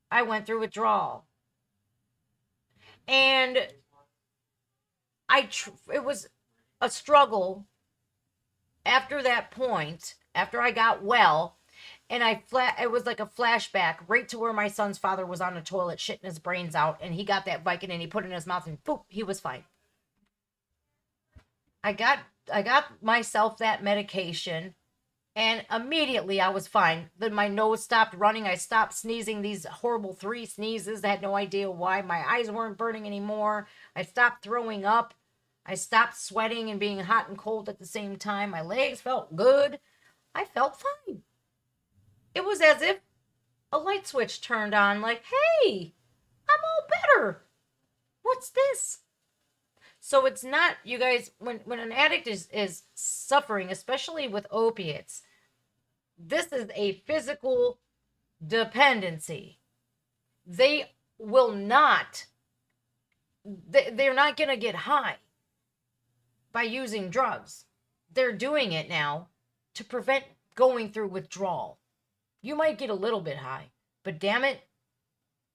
I went through withdrawal. And it was a struggle after that point, after I got well, and it was like a flashback right to where my son's father was on the toilet shitting his brains out, and he got that Vicodin and he put it in his mouth and boop, he was fine. I got myself that medication and immediately I was fine. Then my nose stopped running. I stopped sneezing these horrible 3 sneezes. I had no idea why. My eyes weren't burning anymore. I stopped throwing up. I stopped sweating and being hot and cold at the same time. My legs felt good. I felt fine. It was as if a light switch turned on, like, hey, I'm all better. What's this? So it's not, you guys, when an addict is suffering, especially with opiates, this is a physical dependency. They will not, they're not going to get high. by using drugs. They're doing it now to prevent going through withdrawal. You might get a little bit high, but damn it,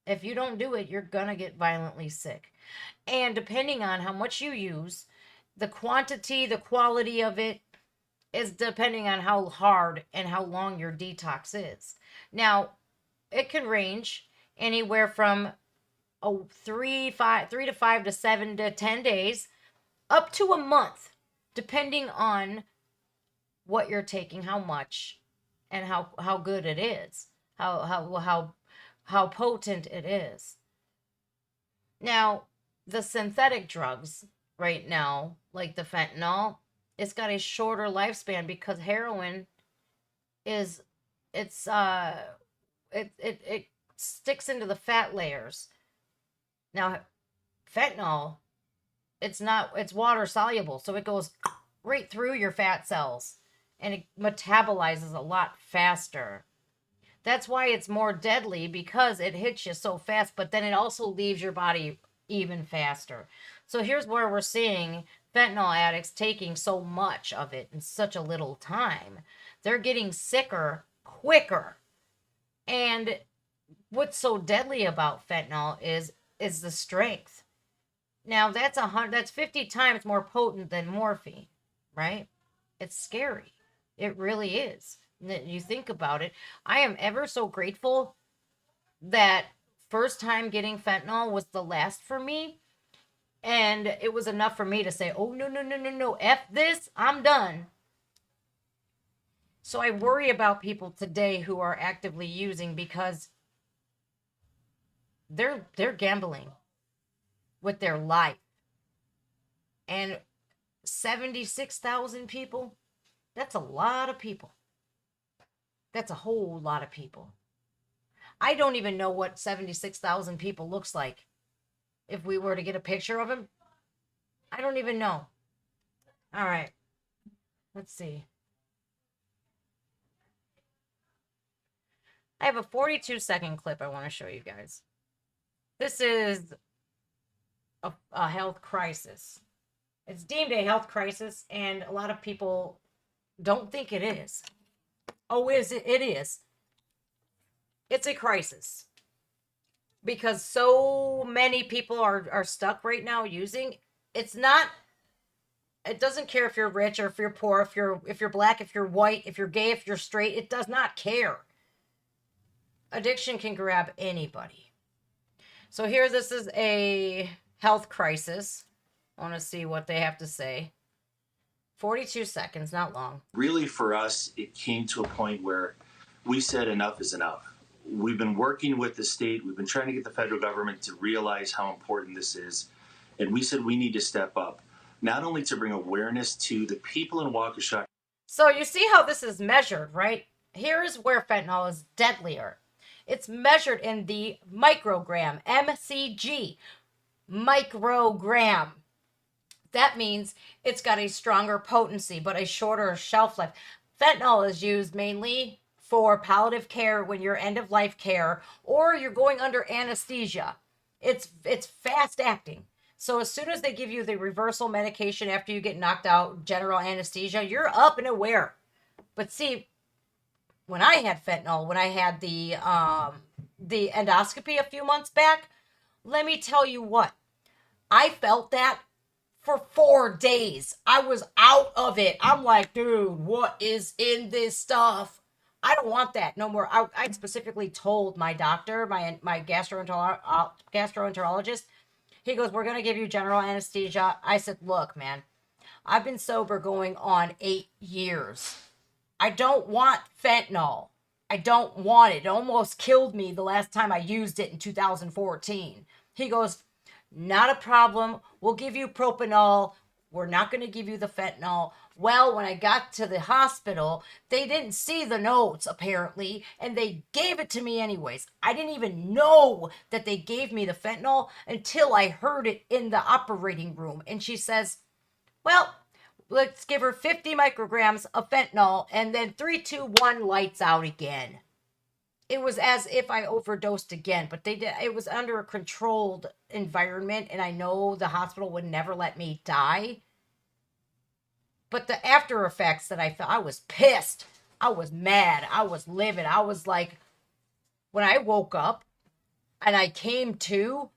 if you don't do it, you're going to get violently sick. And depending on how much you use, the quantity, the quality of it is depending on how hard and how long your detox is. Now, it can range anywhere from 3 to 5 to 7 to 10 days up to a month, depending on what you're taking, how much, and how good it is, how potent it is. Now, the synthetic drugs right now, like the fentanyl, it's got a shorter lifespan because heroin is it sticks into the fat layers. Now, fentanyl, it's water soluble, so it goes right through your fat cells and it metabolizes a lot faster. That's why it's more deadly, because it hits you so fast, but then it also leaves your body even faster. So here's where we're seeing fentanyl addicts taking so much of it in such a little time. They're getting sicker quicker. And what's so deadly about fentanyl is the strength. Now that's 50 times more potent than morphine, right? It's scary. It really is. You think about it. I am ever so grateful that first time getting fentanyl was the last for me. And it was enough for me to say, oh, no, F this, I'm done. So I worry about people today who are actively using, because they're gambling with their life. And 76,000 people, that's a lot of people. That's a whole lot of people. I don't even know what 76,000 people looks like. If we were to get a picture of him, I don't even know. All right. Let's see. I have a 42-second clip I want to show you guys. This is a health crisis. It's deemed a health crisis, and a lot of people don't think it is. Oh, is it? It is. It's a crisis. Because so many people are stuck right now using. It doesn't care if you're rich or if you're poor, if you're black, if you're white, if you're gay, if you're straight. It does not care. Addiction can grab anybody. So here, this is a health crisis. I want to see what they have to say. 42 seconds, not long. Really, for us, it came to a point where we said enough is enough. We've been working with the state. We've been trying to get the federal government to realize how important this is. And we said we need to step up, not only to bring awareness to the people in Waukesha. So you see how this is measured, right? Here's where fentanyl is deadlier. It's measured in the microgram, mcg, microgram. That means it's got a stronger potency, but a shorter shelf life. Fentanyl is used mainly for palliative care when you're end of life care or you're going under anesthesia. It's fast acting. So as soon as they give you the reversal medication after you get knocked out, general anesthesia, you're up and aware. But see, when I had fentanyl, when I had the endoscopy a few months back, let me tell you what, I felt that for 4 days. I was out of it. I'm like, dude, what is in this stuff? I don't want that no more. I specifically told my doctor, my gastroenterologist, he goes, we're going to give you general anesthesia. I said, look, man, I've been sober going on 8 years. I don't want fentanyl. I don't want it. It almost killed me the last time I used it in 2014. He goes, not a problem. We'll give you propanol. We're not going to give you the fentanyl. Well, when I got to the hospital, they didn't see the notes, apparently, and they gave it to me anyways. I didn't even know that they gave me the fentanyl until I heard it in the operating room. And she says, well, let's give her 50 micrograms of fentanyl, and then 3, 2, 1, lights out again. It was as if I overdosed again, but it was under a controlled environment, and I know the hospital would never let me die. But the after effects that I felt, I was pissed. I was mad. I was livid. I was like, when I woke up and I came to,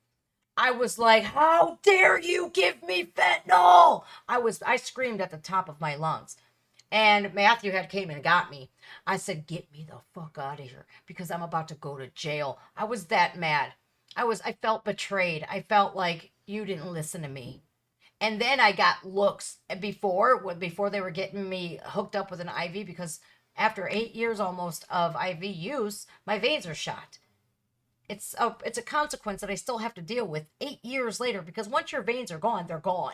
I was like, how dare you give me fentanyl? I screamed at the top of my lungs. And Matthew had came and got me. I said, get me the fuck out of here because I'm about to go to jail. I was that mad. I felt betrayed. I felt like you didn't listen to me. And then I got looks before they were getting me hooked up with an IV because after 8 years almost of IV use, my veins are shot. It's a consequence that I still have to deal with 8 years later because once your veins are gone, they're gone.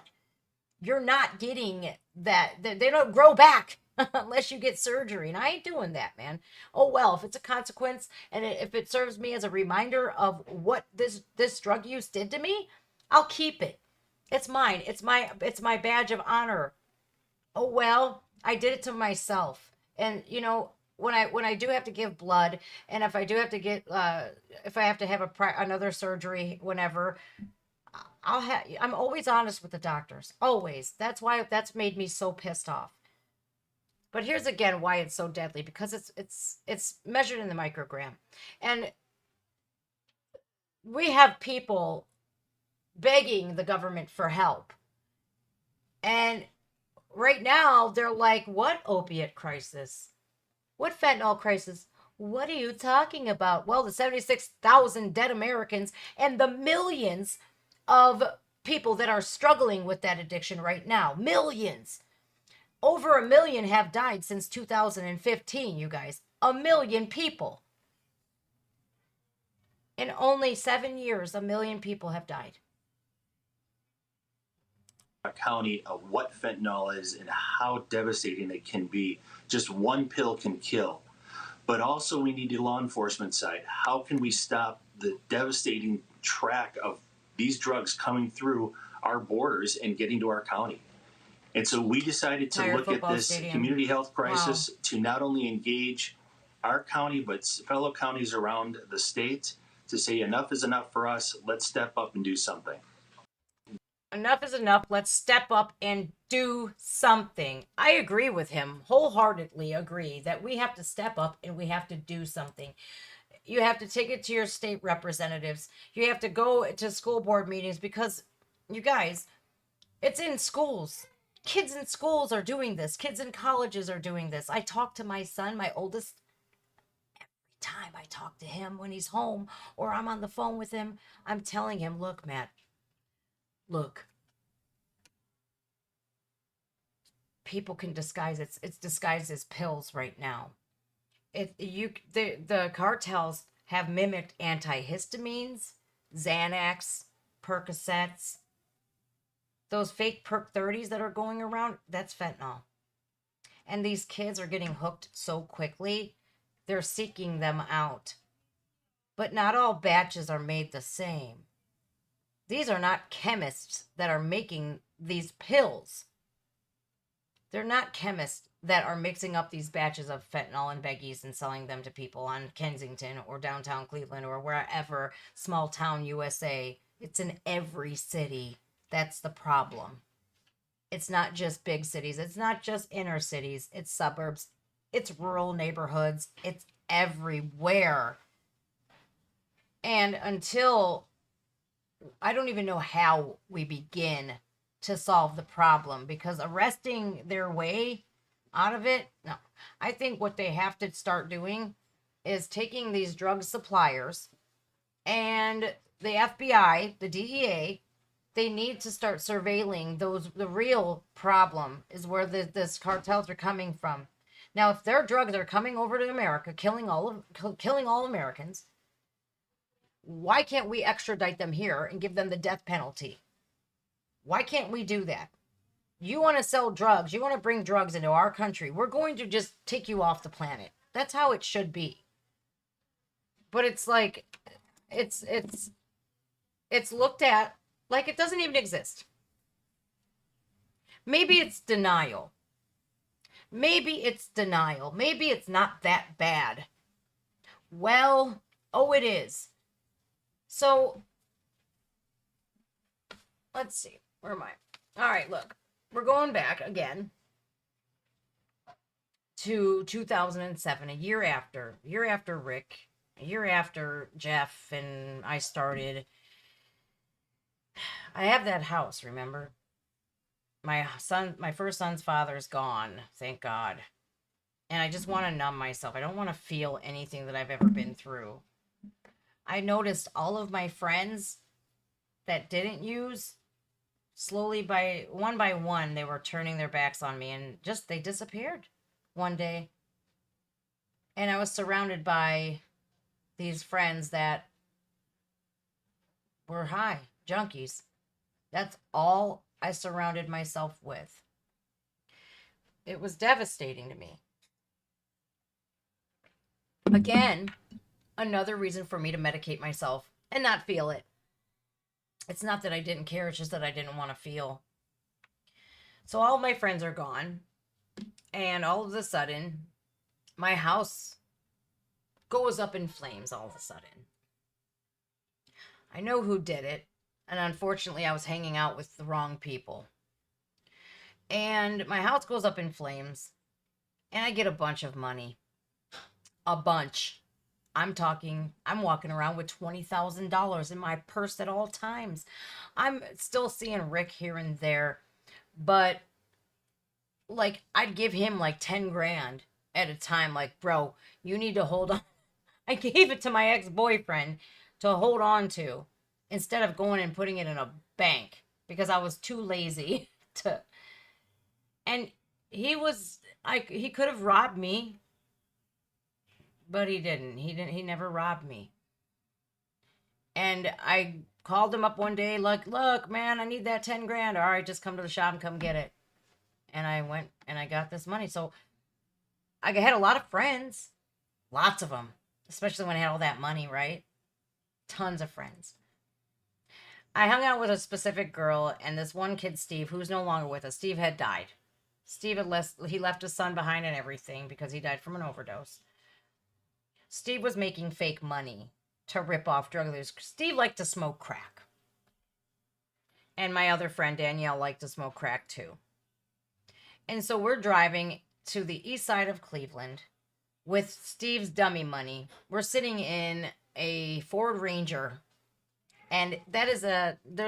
You're not getting that. They don't grow back unless you get surgery. And I ain't doing that, man. Oh, well, if it's a consequence and if it serves me as a reminder of what this drug use did to me, I'll keep it. It's mine. It's my badge of honor. Oh, well, I did it to myself. And, you know, when I do have to give blood and if I do have to get, if I have to have another surgery, whenever, I'm always honest with the doctors. Always. That's made me so pissed off. But here's again why it's so deadly because it's measured in the microgram. And we have people begging the government for help. And right now they're like, what opiate crisis? What fentanyl crisis? What are you talking about? Well, the 76,000 dead Americans and the millions of people that are struggling with that addiction right now. Millions. Over 1 million have died since 2015, you guys. 1 million people. In only 7 years, 1 million people have died. County of what fentanyl is and how devastating it can be. Just one pill can kill. But also we need the law enforcement side. How can we stop the devastating track of these drugs coming through our borders and getting to our county? And so we decided to look at this community health crisis to not only engage our county, but fellow counties around the state to say enough is enough for us. Let's step up and do something. Enough is enough. Let's step up and do something. I agree with him, wholeheartedly agree that we have to step up and we have to do something. You have to take it to your state representatives. You have to go to school board meetings because, you guys, it's in schools. Kids in schools are doing this. Kids in colleges are doing this. I talk to my son, my oldest, every time I talk to him when he's home or I'm on the phone with him, I'm telling him, look, Matt, look, people can disguise it. It's disguised as pills right now. The cartels have mimicked antihistamines, Xanax, Percocets, those fake Perc 30s that are going around. That's fentanyl. And these kids are getting hooked so quickly, they're seeking them out. But not all batches are made the same. These are not chemists that are making these pills. They're not chemists that are mixing up these batches of fentanyl and baggies and selling them to people on Kensington or downtown Cleveland or wherever, small town USA. It's in every city. That's the problem. It's not just big cities. It's not just inner cities. It's suburbs. It's rural neighborhoods. It's everywhere. And until, I don't even know how we begin to solve the problem, because arresting their way out of it, no. I think what they have to start doing is taking these drug suppliers and the FBI, the DEA, they need to start surveilling those. The real problem is where this cartels are coming from. Now, if their drugs are coming over to America, killing all Americans, why can't we extradite them here and give them the death penalty? Why can't we do that? You want to sell drugs, you want to bring drugs into our country, we're going to just take you off the planet. That's how it should be. But it's like, it's looked at like it doesn't even exist. Maybe it's denial. Maybe it's denial. Maybe it's not that bad. Well, oh, it is. So, let's see. Where am I? All right, look. We're going back again. to 2007, a year after Rick, a year after Jeff and I started. I have that house, remember? My first son's father's gone, thank God. And I just want to numb myself. I don't want to feel anything that I've ever been through. I noticed all of my friends that didn't use, slowly by one, they were turning their backs on me and just they disappeared one day. And I was surrounded by these friends that were high, junkies. That's all I surrounded myself with. It was devastating to me. Again, another reason for me to medicate myself and not feel it. It's not that I didn't care, it's just that I didn't want to feel. So all my friends are gone, and all of a sudden, my house goes up in flames all of a sudden. I know who did it, and unfortunately I was hanging out with the wrong people. And my house goes up in flames, and I get a bunch of money. A bunch. I'm walking around with $20,000 in my purse at all times. I'm still seeing Rick here and there, but like I'd give him like 10 grand at a time. Like, bro, you need to hold on. I gave it to my ex-boyfriend to hold on to instead of going and putting it in a bank because I was too lazy to. And he could have robbed me. But he didn't. He never robbed me. And I called him up one day, like, look, man, I need that 10 grand. All right, just come to the shop and come get it. And I went and I got this money. So I had a lot of friends. Lots of them. Especially when I had all that money, right? Tons of friends. I hung out with a specific girl and this one kid, Steve, who's no longer with us. Steve had died. He left his son behind and everything because he died from an overdose. Steve was making fake money to rip off drug dealers. Steve liked to smoke crack. And my other friend, Danielle, liked to smoke crack too. And so we're driving to the east side of Cleveland with Steve's dummy money. We're sitting in a Ford Ranger. And there's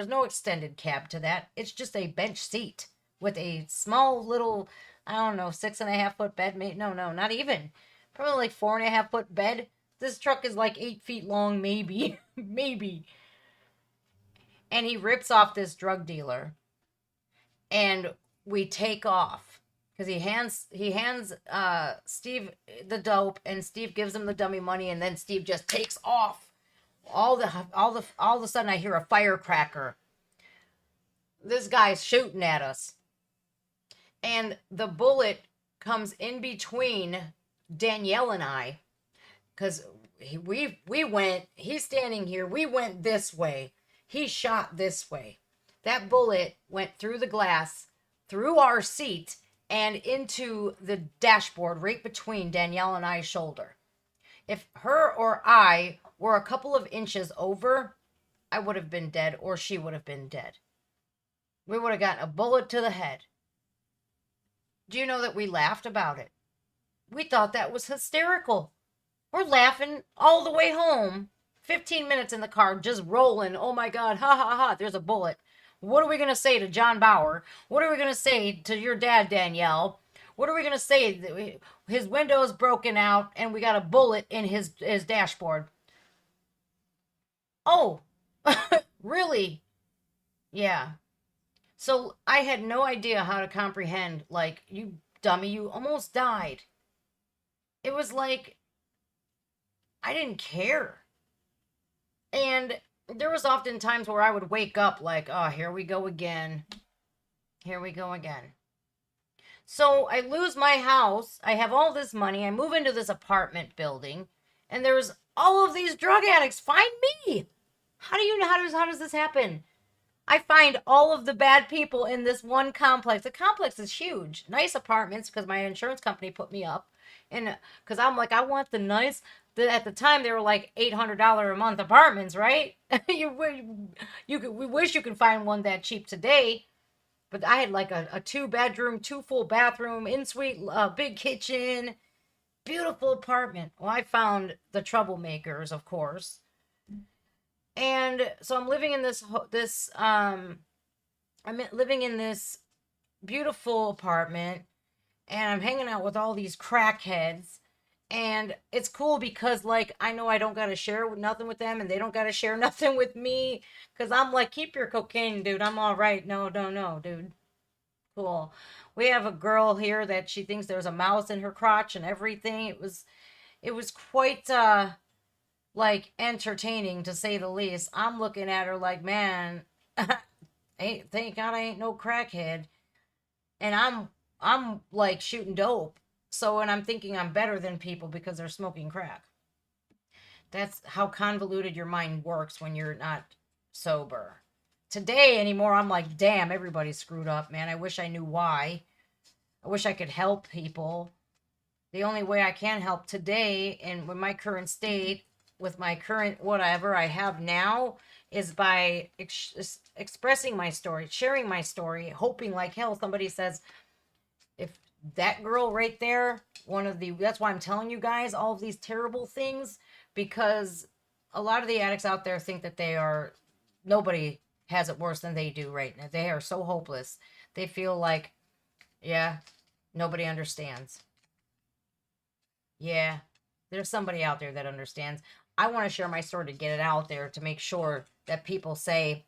no extended cab to that. It's just a bench seat with a small little, I don't know, 6.5 foot bed. No, not even. Probably like 4.5 foot bed. This truck is like 8 feet long, maybe. Maybe. And he rips off this drug dealer. And we take off. Because he hands Steve the dope, and Steve gives him the dummy money, and then Steve just takes off. All of a sudden I hear a firecracker. This guy's shooting at us. And the bullet comes in between Danielle and I, because he's standing here, we went this way, he shot this way. That bullet went through the glass, through our seat, and into the dashboard right between Danielle and I's shoulder. If her or I were a couple of inches over, I would have been dead, or she would have been dead. We would have gotten a bullet to the head. Do you know that we laughed about it? We thought that was hysterical. We're laughing all the way home. 15 minutes in the car, just rolling. Oh my God, ha ha ha, there's a bullet. What are we going to say to John Bauer? What are we going to say to your dad, Danielle? What are we going to say? His window is broken out and we got a bullet in his dashboard. Oh, really? Yeah. So I had no idea how to comprehend, like, you dummy, you almost died. It was like, I didn't care. And there was often times where I would wake up like, oh, here we go again. Here we go again. So I lose my house. I have all this money. I move into this apartment building. And there's all of these drug addicts. Find me. How does this happen? I find all of the bad people in this one complex. The complex is huge. Nice apartments because my insurance company put me up. And because I'm like, I want the nice, at the time they were like $800 a month apartments, right? We wish you could find one that cheap today. But I had like a 2 bedroom, 2 full bathroom, in suite, big kitchen, beautiful apartment. Well, I found the troublemakers, of course. And so I'm living in living in this beautiful apartment, and I'm hanging out with all these crackheads. And it's cool because, like, I know I don't got to share nothing with them, and they don't got to share nothing with me. Because I'm like, keep your cocaine, dude. I'm all right. No, no, no, dude. Cool. We have a girl here that she thinks there's a mouse in her crotch and everything. It was quite like entertaining, to say the least. I'm looking at her like, man, ain't thank God I ain't no crackhead. And I'm like shooting dope. So, and I'm thinking I'm better than people because they're smoking crack. That's how convoluted your mind works when you're not sober. Today anymore, I'm like, damn, everybody's screwed up, man. I wish I knew why. I wish I could help people. The only way I can help today, and with my current state, with my current whatever I have now, is by expressing my story, sharing my story, hoping like hell somebody says, if that girl right there, that's why I'm telling you guys all of these terrible things, because a lot of the addicts out there think that nobody has it worse than they do right now. They are so hopeless. They feel like, yeah, nobody understands. Yeah, there's somebody out there that understands. I want to share my story to get it out there, to make sure that people say,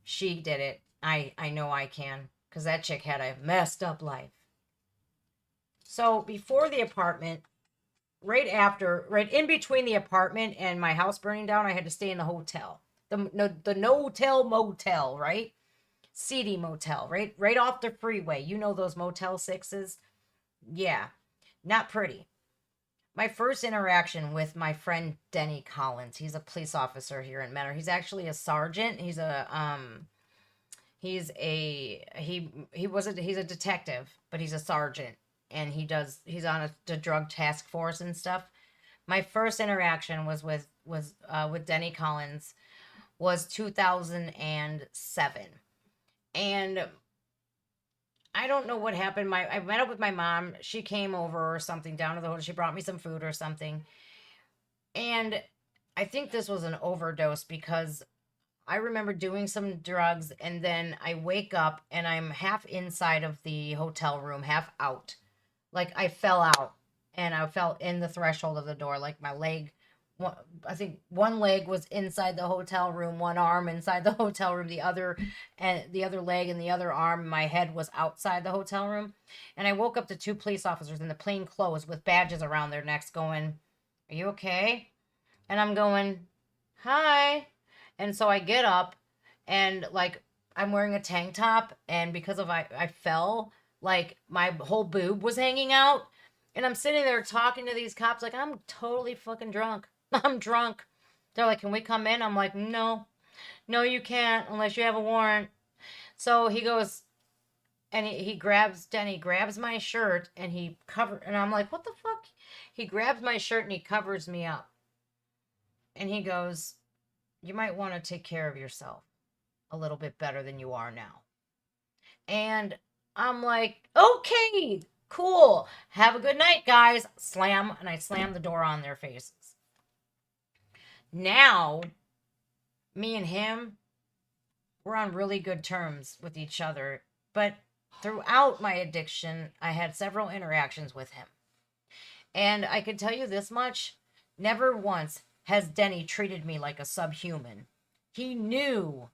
she did it. I know I can, because that chick had a messed up life. So before the apartment, right in between the apartment and my house burning down, I had to stay in the hotel. The no-tell motel, right? Seedy motel, right off the freeway. You know those Motel 6s? Yeah, not pretty. My first interaction with my friend Denny Collins. He's a police officer here in Menor. He's actually a sergeant. He's a detective, but he's a sergeant, and he's on the drug task force and stuff. My first interaction was with Denny Collins was 2007. And I don't know what happened. I met up with my mom. She came over or something down to the hotel. She brought me some food or something. And I think this was an overdose, because I remember doing some drugs, and then I wake up and I'm half inside of the hotel room, half out. Like I fell out, and I fell in the threshold of the door. Like my leg, I think one leg was inside the hotel room, one arm inside the hotel room, the other leg and the other arm, my head was outside the hotel room. And I woke up to 2 police officers in the plain clothes with badges around their necks going, "Are you okay?" And I'm going, "Hi." And so I get up, and like I'm wearing a tank top, and because of I fell, like my whole boob was hanging out. And I'm sitting there talking to these cops like I'm totally fucking drunk. I'm drunk. They're like, "Can we come in?" I'm like, "No. No, you can't unless you have a warrant." So he goes, and Denny grabs my shirt, and and I'm like, "What the fuck?" He grabs my shirt and he covers me up. And he goes, "You might want to take care of yourself a little bit better than you are now." And I'm like, "Okay, cool. Have a good night, guys." Slam, and I slam the door on their faces. Now, me and him, we're on really good terms with each other. But throughout my addiction, I had several interactions with him. And I can tell you this much, never once has Denny treated me like a subhuman. He knew,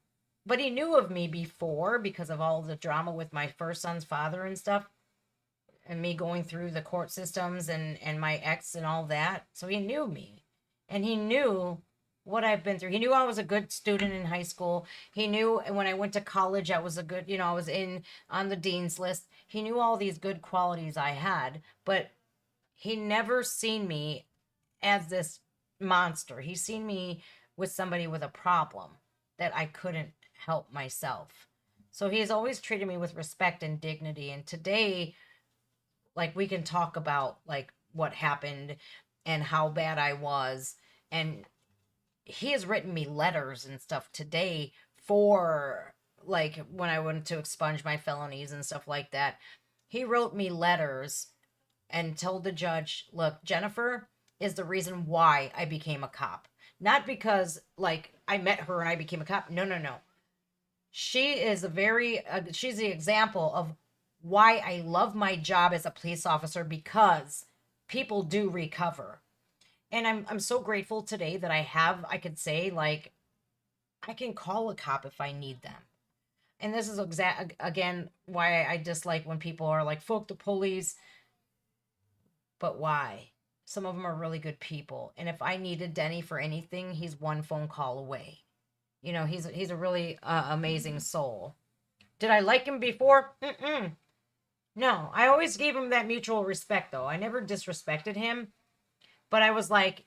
but he knew of me before because of all the drama with my first son's father and stuff, and me going through the court systems and my ex and all that. So he knew me, and he knew what I've been through. He knew I was a good student in high school. He knew when I went to college, I was a good, I was on the dean's list. He knew all these good qualities I had, but he never seen me as this monster. He seen me with somebody with a problem that I couldn't help myself. So he's always treated me with respect and dignity. And today, like, we can talk about like what happened and how bad I was. And he has written me letters and stuff today for like when I went to expunge my felonies and stuff like that, he wrote me letters and told the judge, look, Jennifer is the reason why I became a cop. Not because like I met her and I became a cop. No, no, no. She is she's the example of why I love my job as a police officer, because people do recover. And I'm so grateful today that I could say, like, I can call a cop if I need them. And this is again why I dislike when people are like, fuck the police. But why? Some of them are really good people. And if I needed Denny for anything, he's one phone call away. You know, he's a really amazing soul. Did I like him before? Mm-mm. No, I always gave him that mutual respect, though. I never disrespected him. But I was like,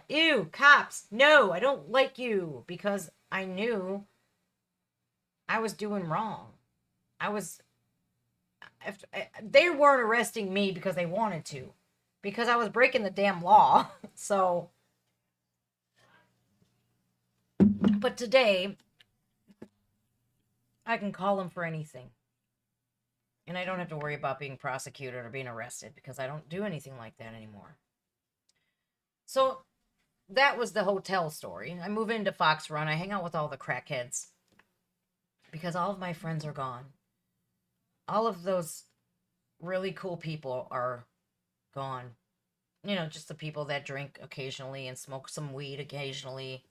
ew, cops. No, I don't like you. Because I knew I was doing wrong. They weren't arresting me because they wanted to. Because I was breaking the damn law. So, but today, I can call them for anything. And I don't have to worry about being prosecuted or being arrested because I don't do anything like that anymore. So that was the hotel story. I move into Fox Run. I hang out with all the crackheads because all of my friends are gone. All of those really cool people are gone. You know, just the people that drink occasionally and smoke some weed occasionally.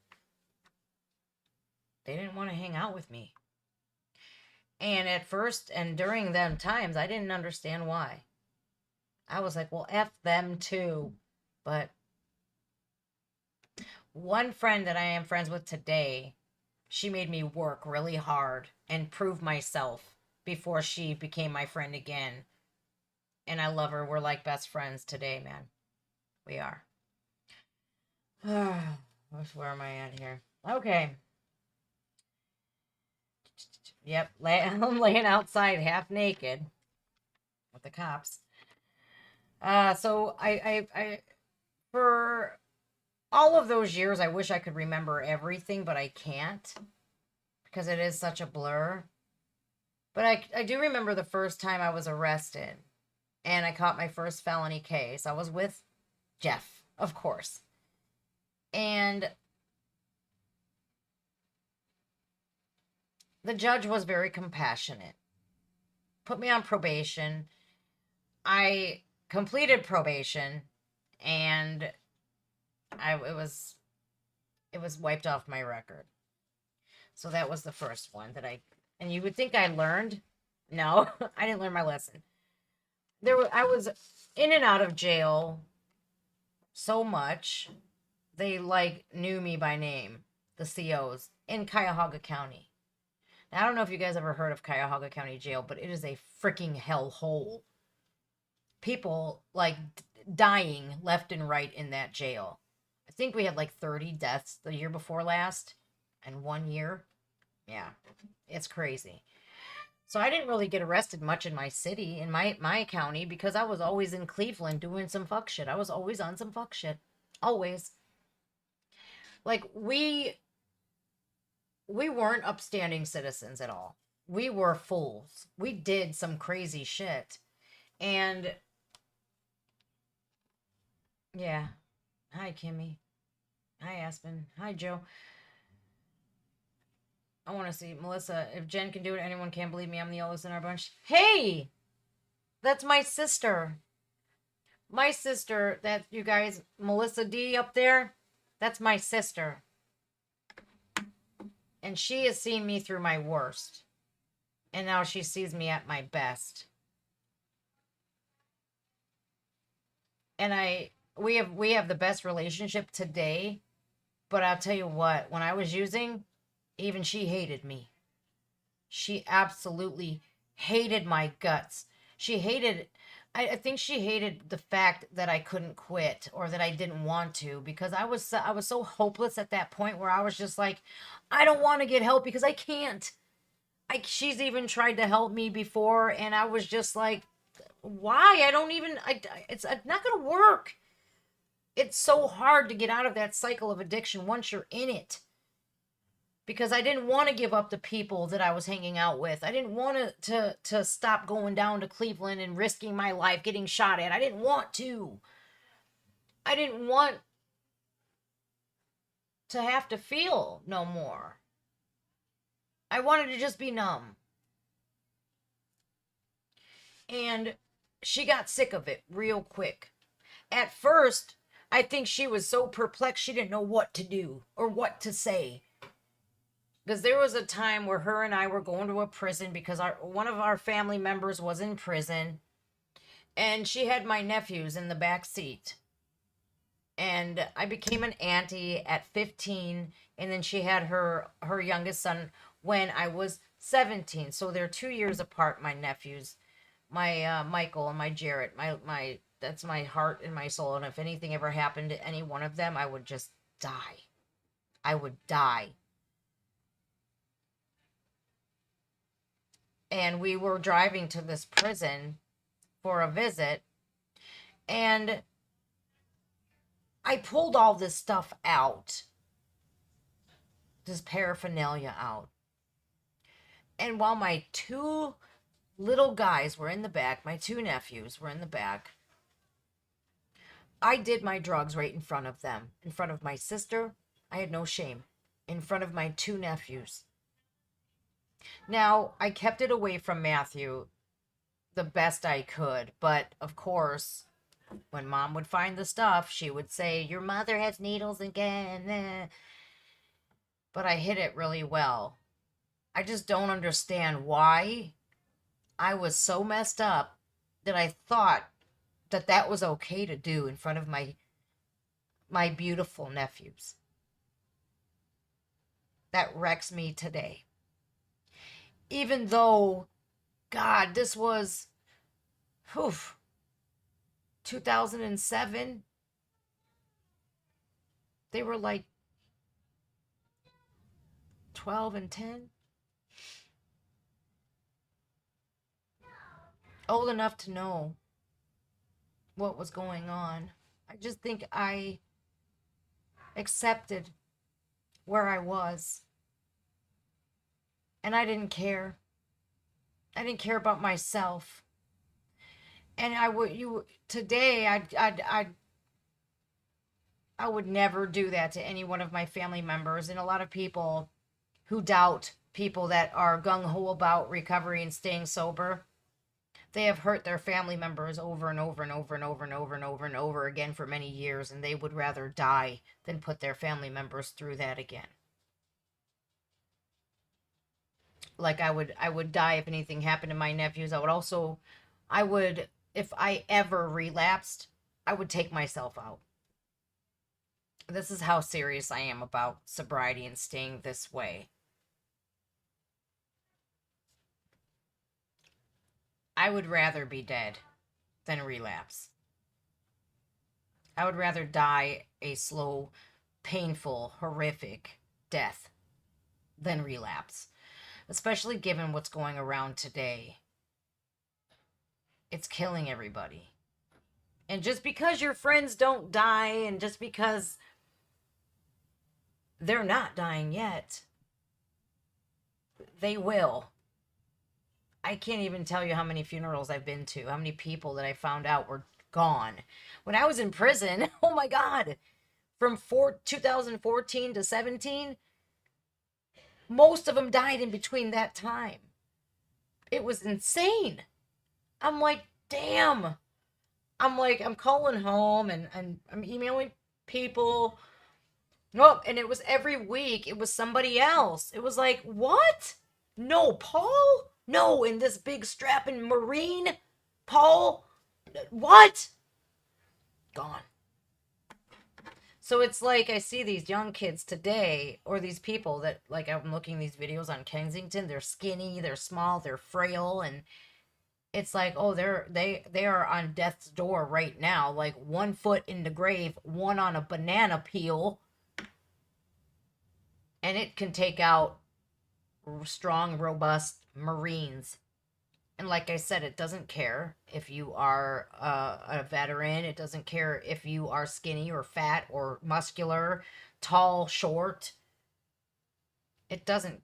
They didn't want to hang out with me. And at first and during them times, I didn't understand why. I was like, well, F them too. But one friend that I am friends with today, she made me work really hard and prove myself before she became my friend again. And I love her. We're like best friends today, man. We are. Where am I at here? Okay. Yep, I'm laying outside half naked with the cops. So I for all of those years, I wish I could remember everything, but I can't because it is such a blur. But I do remember the first time I was arrested and I caught my first felony case. I was with Jeff, of course. And the judge was very compassionate. Put me on probation. I completed probation and it was wiped off my record. So that was the first one and you would think I learned. No, I didn't learn my lesson. I was in and out of jail so much. They like knew me by name, the COs in Cuyahoga County. Now, I don't know if you guys ever heard of Cuyahoga County Jail, but it is a freaking hellhole. People like dying left and right in that jail. I think we had like 30 deaths the year before last, and 1 year. Yeah, it's crazy. So I didn't really get arrested much in my city, in my county, because I was always in Cleveland doing some fuck shit. I was always on some fuck shit. Always. Like, we weren't upstanding citizens at all. We were fools. We did some crazy shit. And yeah. Hi, Kimmy. Hi, Aspen. Hi, Joe. I want to see Melissa. If Jen can do it, anyone can. Believe me, I'm the oldest in our bunch. Hey! That's my sister. My sister, that you guys, Melissa D up there, that's my sister. And she has seen me through my worst. And now she sees me at my best. And we have the best relationship today. But I'll tell you what, when I was using, even she hated me. She absolutely hated my guts. I think she hated the fact that I couldn't quit or that I didn't want to, because I was so hopeless at that point where I was just like, I don't want to get help because I can't. She's even tried to help me before, and I was just like, why? It's not going to work. It's so hard to get out of that cycle of addiction once you're in it. because I didn't want to give up the people that I was hanging out with. I didn't want to stop going down to Cleveland and risking my life getting shot at. I didn't want to. I didn't want to have to feel no more. I wanted to just be numb. And she got sick of it real quick. At first, I think she was so perplexed she didn't know what to do or what to say. Because there was a time where her and I were going to a prison because one of our family members was in prison, and she had my nephews in the back seat. And I became an auntie at 15, and then she had her youngest son when I was 17. So they're 2 years apart, my nephews, my Michael and my Jarrett. My that's my heart and my soul. And if anything ever happened to any one of them, I would just die. I would die. And we were driving to this prison for a visit, and I pulled all this stuff out, this paraphernalia out. And while my 2 little guys were in the back, my 2 nephews were in the back, I did my drugs right in front of them, in front of my sister. I had no shame. In front of my 2 nephews. Now, I kept it away from Matthew the best I could, but of course, when Mom would find the stuff, she would say, "Your mother has needles again." But I hid it really well. I just don't understand why I was so messed up that I thought that that was okay to do in front of my beautiful nephews. That wrecks me today. Even though, God, this was 2007. They were like 12 and 10. Old enough to know what was going on. I just think I accepted where I was. And I didn't care. I didn't care about myself. And today I would never do that to any one of my family members. And a lot of people who doubt people that are gung-ho about recovery and staying sober, they have hurt their family members over and over and over and over and over and over and over again for many years, and they would rather die than put their family members through that again. Like I would die if anything happened to my nephews. If I ever relapsed, I would take myself out. This is how serious I am about sobriety and staying this way. I would rather be dead than relapse. I would rather die a slow, painful, horrific death than relapse. Especially given what's going around today. It's killing everybody. And just because your friends don't die, and just because they're not dying yet, they will. I can't even tell you how many funerals I've been to, how many people that I found out were gone. When I was in prison, oh my God, from 2014 to 17, most of them died in between that time. It was insane. I'm like, damn. I'm calling home and I'm emailing people. Nope. And it was every week. It was somebody else. It was like, what? No, Paul? No, in this big strapping Marine? Paul? What? Gone. So it's like I see these young kids today, or these people that, like, I'm looking these videos on Kensington, they're skinny, they're small, they're frail, and it's like, oh, they are on death's door right now, like 1 foot in the grave, one on a banana peel, and it can take out strong, robust Marines. And like I said, it doesn't care if you are a veteran. It doesn't care if you are skinny or fat or muscular, tall, short. it doesn't,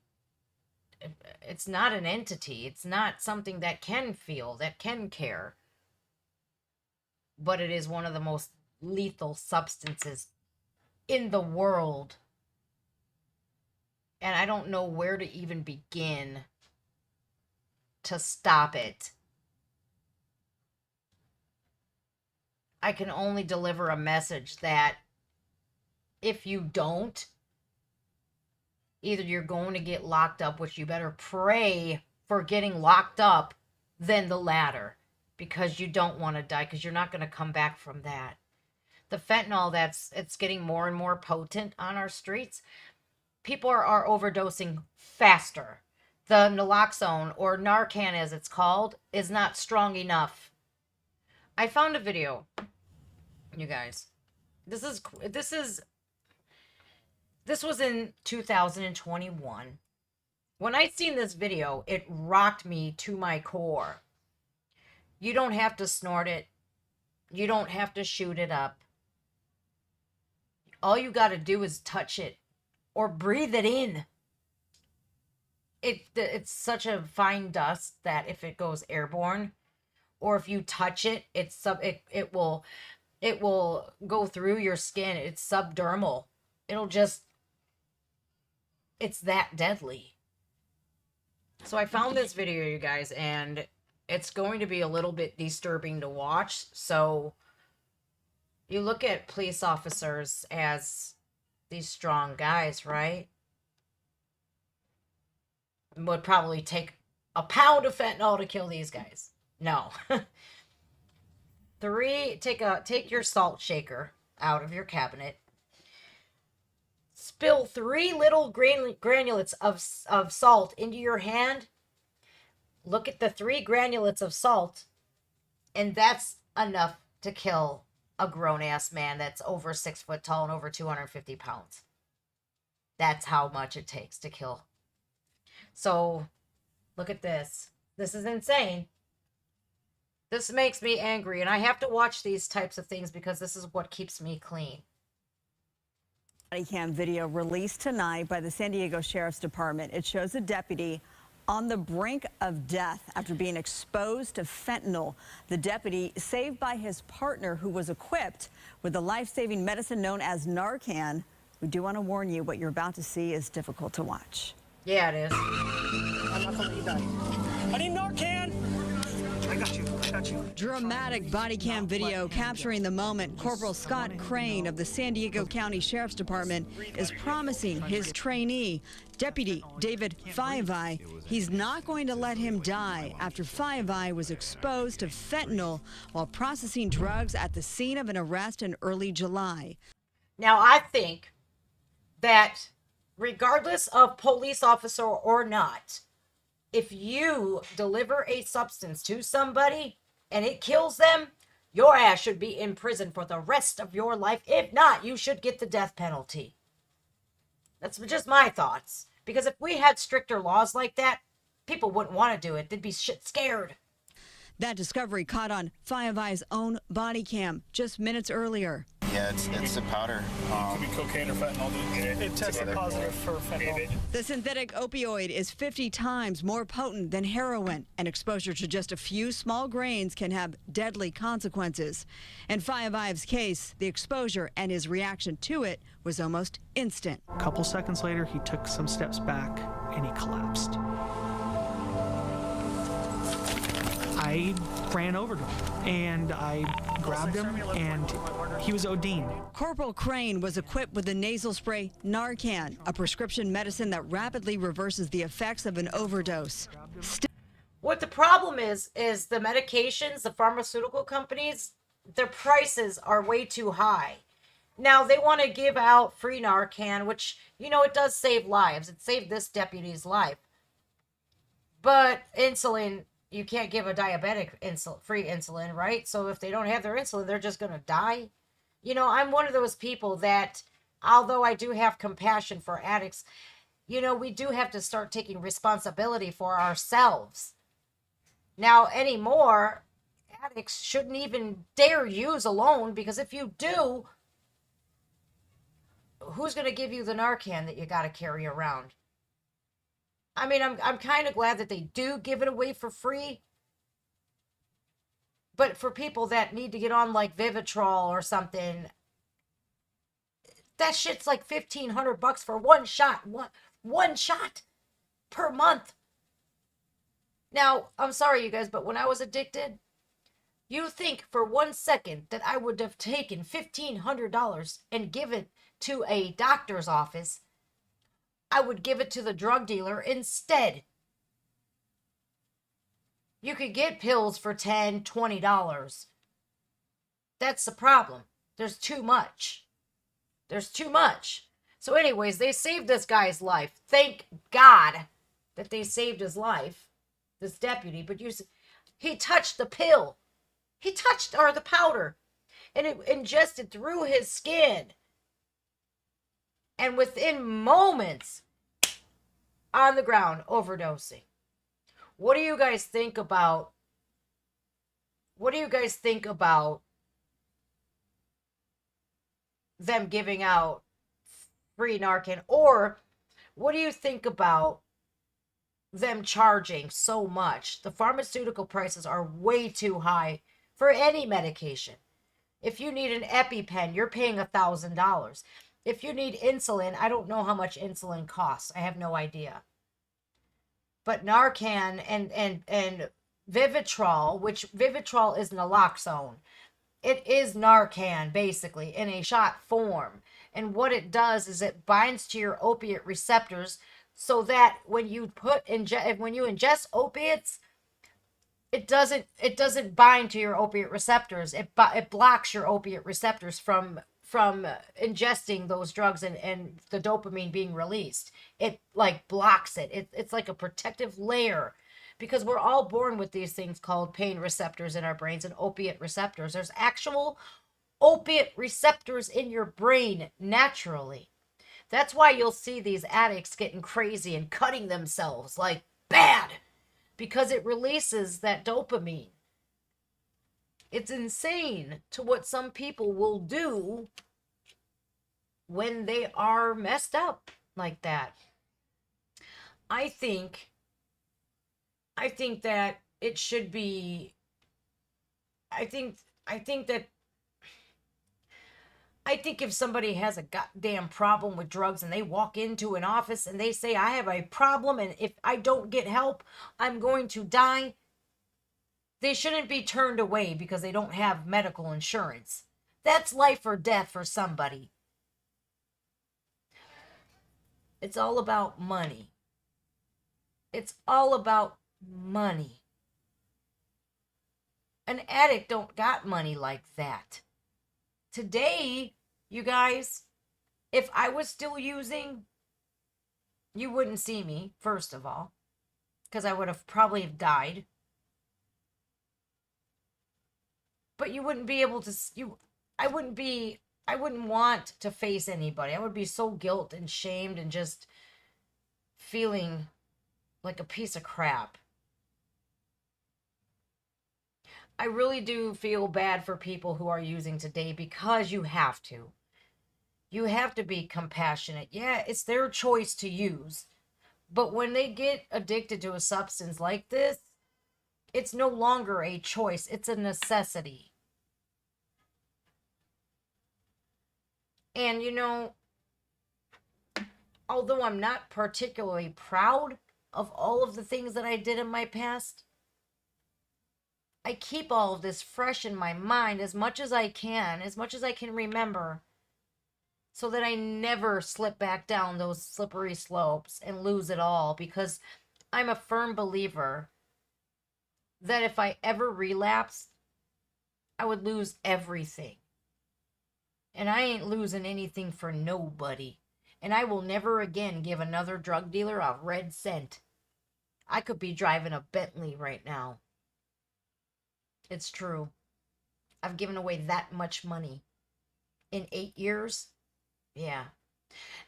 it's not an entity. It's not something that can feel, that can care. But it is one of the most lethal substances in the world. And I don't know where to even begin to stop it. I can only deliver a message that if you don't, either you're going to get locked up, which you better pray for getting locked up, than the latter, because you don't want to die, because you're not going to come back from that. The fentanyl, it's getting more and more potent on our streets. People are overdosing faster. The naloxone, or Narcan as it's called, is not strong enough. I found a video, you guys. This was in 2021. When I seen this video, it rocked me to my core. You don't have to snort it. You don't have to shoot it up. All you got to do is touch it or breathe it in. It's such a fine dust that if it goes airborne, or if you touch it, it will go through your skin. It's subdermal. It's that deadly. So I found this video, you guys, and it's going to be a little bit disturbing to watch. So you look at police officers as these strong guys, right? Would probably take a pound of fentanyl to kill these guys. No. Take your salt shaker out of your cabinet. Spill 3 little granulates of salt into your hand. Look at the 3 granulates of salt, and that's enough to kill a grown-ass man that's over 6 foot tall and over 250 pounds. That's how much it takes to kill. So, look at this. This is insane. This makes me angry, and I have to watch these types of things because this is what keeps me clean. Body cam video released tonight by the San Diego Sheriff's Department. It shows a deputy on the brink of death after being exposed to fentanyl. The deputy saved by his partner, who was equipped with the life-saving medicine known as Narcan. We do want to warn you, what you're about to see is difficult to watch. Yeah, it is. I'm not gonna let you die. I need Narcan! I got you. Dramatic body cam video capturing the moment Corporal Scott Crane of the San Diego County Sheriff's Department is promising his trainee, Deputy David Five-Eye, he's not going to let him die after Five-Eye was exposed to fentanyl while processing drugs at the scene of an arrest in early July. Now, I think that regardless of police officer or not, if you deliver a substance to somebody and it kills them, your ass should be in prison for the rest of your life. If not, you should get the death penalty. That's just my thoughts. Because if we had stricter laws like that, people wouldn't want to do it. They'd be shit scared. That discovery caught on Five-Eye's own body cam just minutes earlier. Yeah, it's a powder. Could be cocaine or fentanyl. It tested positive for fentanyl. The synthetic opioid is 50 times more potent than heroin, and exposure to just a few small grains can have deadly consequences. In Five-Eye's case, the exposure and his reaction to it was almost instant. A couple seconds later, he took some steps back and he collapsed. I ran over to him and I grabbed him and he was ODing. Corporal Crane was equipped with the nasal spray Narcan, a prescription medicine that rapidly reverses the effects of an overdose. What the problem is the medications, the pharmaceutical companies, their prices are way too high. Now, they want to give out free Narcan, which, you know, it does save lives. It saved this deputy's life. But insulin, you can't give a diabetic free insulin, right? So if they don't have their insulin, they're just going to die. You know, I'm one of those people that, although I do have compassion for addicts, you know, we do have to start taking responsibility for ourselves. Now, anymore, addicts shouldn't even dare use alone, because if you do, who's going to give you the Narcan that you got to carry around? I mean, I'm kind of glad that they do give it away for free. But for people that need to get on like Vivitrol or something, that shit's like $1,500 for one shot. One shot per month. Now, I'm sorry, you guys, but when I was addicted, you think for 1 second that I would have taken $1,500 and given to a doctor's office? I would give it to the drug dealer instead. You could get pills for $10, $20. That's the problem. There's too much. There's too much. So anyways, they saved this guy's life. Thank God that they saved his life, this deputy. But he touched the pill. He touched, or the powder, and it ingested through his skin. And within moments, on the ground, overdosing. What do you guys think about? What do you guys think about them giving out free Narcan? Or what do you think about them charging so much? The pharmaceutical prices are way too high for any medication. If you need an EpiPen, you're paying $1,000. If you need insulin, I don't know how much insulin costs. I have no idea. But Narcan and Vivitrol, which Vivitrol is naloxone, it is Narcan basically in a shot form. And what it does is it binds to your opiate receptors so that when you ingest opiates, it doesn't bind to your opiate receptors. It blocks your opiate receptors from ingesting those drugs and the dopamine being released. It like blocks it. It's like a protective layer, because we're all born with these things called pain receptors in our brains and opiate receptors. There's actual opiate receptors in your brain naturally. That's why you'll see these addicts getting crazy and cutting themselves like bad, because it releases that dopamine. It's insane to what some people will do when they are messed up like that. I think that it should be, I think if somebody has a goddamn problem with drugs and they walk into an office and they say, I have a problem and if I don't get help, I'm going to die, they shouldn't be turned away because they don't have medical insurance. That's life or death for somebody. It's all about money. It's all about money. An addict don't got money like that. Today, you guys, if I was still using, you wouldn't see me, first of all, because I would have probably died. But you wouldn't be able to, I wouldn't want to face anybody. I would be so guilt and shamed and just feeling like a piece of crap. I really do feel bad for people who are using today, because you have to. You have to be compassionate. Yeah, it's their choice to use. But when they get addicted to a substance like this, it's no longer a choice. It's a necessity. And, you know, although I'm not particularly proud of all of the things that I did in my past, I keep all of this fresh in my mind as much as I can remember, so that I never slip back down those slippery slopes and lose it all, because I'm a firm believer that if I ever relapsed, I would lose everything. And I ain't losing anything for nobody. And I will never again give another drug dealer a red cent. I could be driving a Bentley right now. It's true. I've given away that much money in 8 years. Yeah.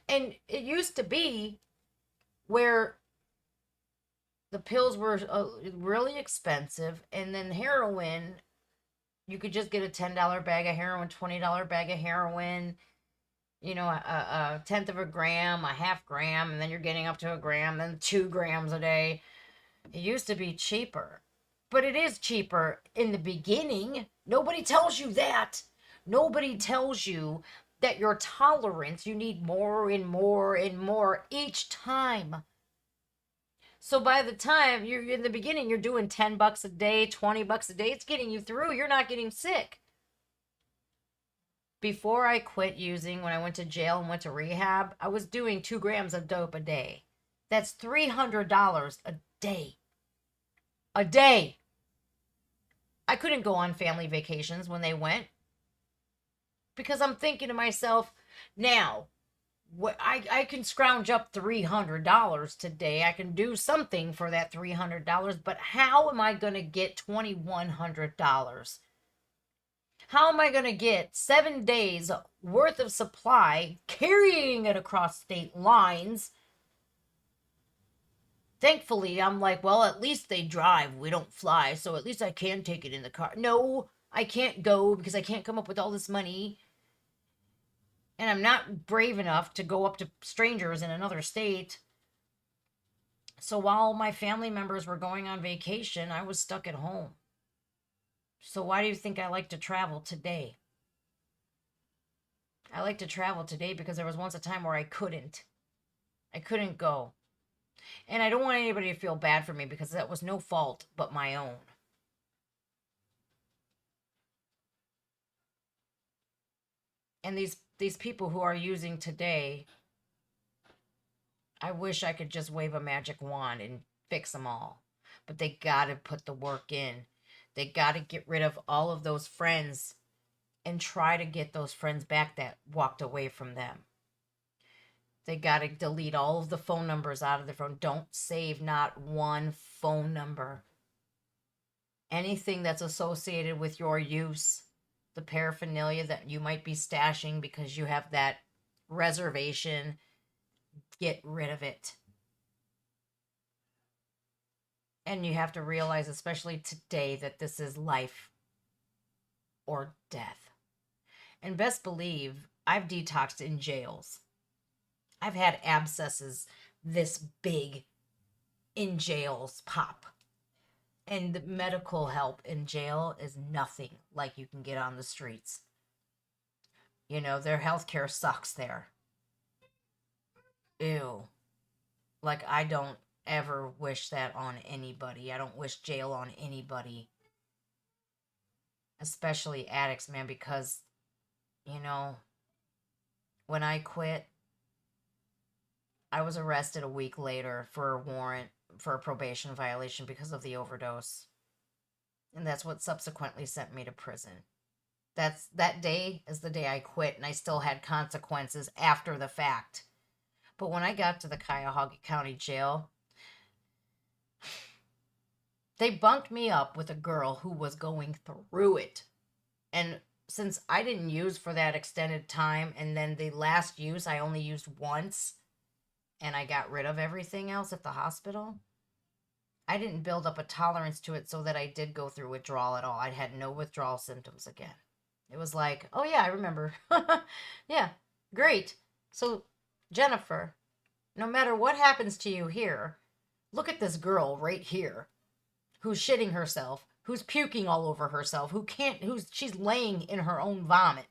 And it used to be where the pills were really expensive, and then heroin, you could just get a $10 bag of heroin, $20 bag of heroin. you know, a tenth of a gram, a half gram, and then you're getting up to a gram, then 2 grams a day. It used to be cheaper, but it is cheaper in the beginning. Nobody tells you that. Nobody tells you that your tolerance, you need more and more and more each time. So by the time you're in the beginning, you're doing $10 a day, $20 a day. It's getting you through. You're not getting sick. Before I quit using, when I went to jail and went to rehab, I was doing 2 grams of dope a day. That's $300 a day. A day. I couldn't go on family vacations when they went because I'm thinking to myself, now, I can scrounge up $300 today. I can do something for that $300, but how am I going to get $2,100? How am I going to get 7 days worth of supply, carrying it across state lines? Thankfully, I'm like, well, at least they drive. We don't fly, so at least I can take it in the car. No, I can't go because I can't come up with all this money. And I'm not brave enough to go up to strangers in another state. So while my family members were going on vacation, I was stuck at home. So why do you think I like to travel today? I like to travel today because there was once a time where I couldn't. I couldn't go. And I don't want anybody to feel bad for me because that was no fault but my own. And these people who are using today, I wish I could just wave a magic wand and fix them all. But they got to put the work in. They got to get rid of all of those friends and try to get those friends back that walked away from them. They got to delete all of the phone numbers out of their phone. Don't save not one phone number. Anything that's associated with your use, the paraphernalia that you might be stashing because you have that reservation, get rid of it. And you have to realize, especially today, that this is life or death. And best believe, I've detoxed in jails. I've had abscesses this big in jails pop. And the medical help in jail is nothing like you can get on the streets. You know, their healthcare sucks there. Ew. Like, I don't ever wish that on anybody. I don't wish jail on anybody. Especially addicts, man, because, you know, when I quit, I was arrested a week later for a warrant for a probation violation because of the overdose. And that's what subsequently sent me to prison. That day is the day I quit, and I still had consequences after the fact. But when I got to the Cuyahoga County Jail, they bunked me up with a girl who was going through it. And since I didn't use for that extended time, and then the last use I only used once, and I got rid of everything else at the hospital, I didn't build up a tolerance to it so that I did go through withdrawal at all. I had no withdrawal symptoms again. It was like, oh yeah, I remember. Yeah, great. So, Jennifer, no matter what happens to you here, look at this girl right here who's shitting herself, who's puking all over herself, she's laying in her own vomit.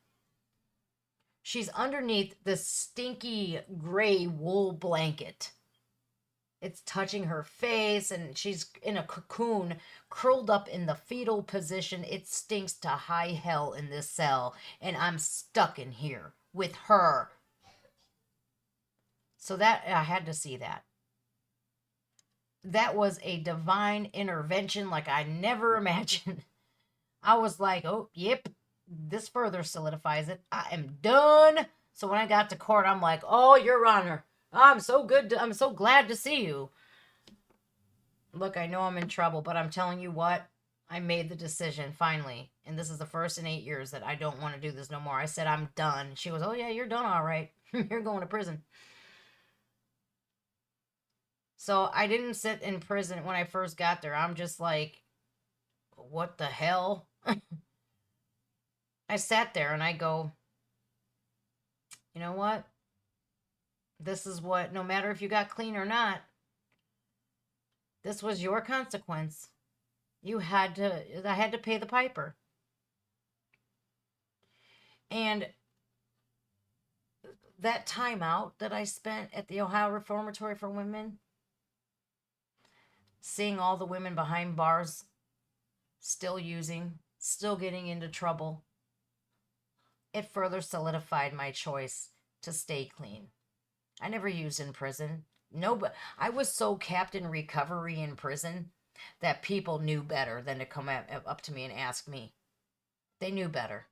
She's underneath this stinky gray wool blanket. It's touching her face, and she's in a cocoon, curled up in the fetal position. It stinks to high hell in this cell, and I'm stuck in here with her. So that, I had to see that. That was a divine intervention like I never imagined. I was like, oh, yep, this further solidifies it. I am done. So when I got to court, I'm like, oh, Your Honor, I'm so glad to see you. Look, I know I'm in trouble, but I'm telling you what, I made the decision finally. And this is the first in 8 years that I don't want to do this no more. I said, I'm done. She was, oh yeah, you're done. All right. You're going to prison. So I didn't sit in prison when I first got there. I'm just like, what the hell? I sat there and I go, You know what? This is what, no matter if you got clean or not, this was your consequence. I had to pay the piper. And that time out that I spent at the Ohio Reformatory for Women, seeing all the women behind bars still using, still getting into trouble, it further solidified my choice to stay clean. I never used in prison. No, but I was so capped in recovery in prison that people knew better than to come up to me and ask me. They knew better.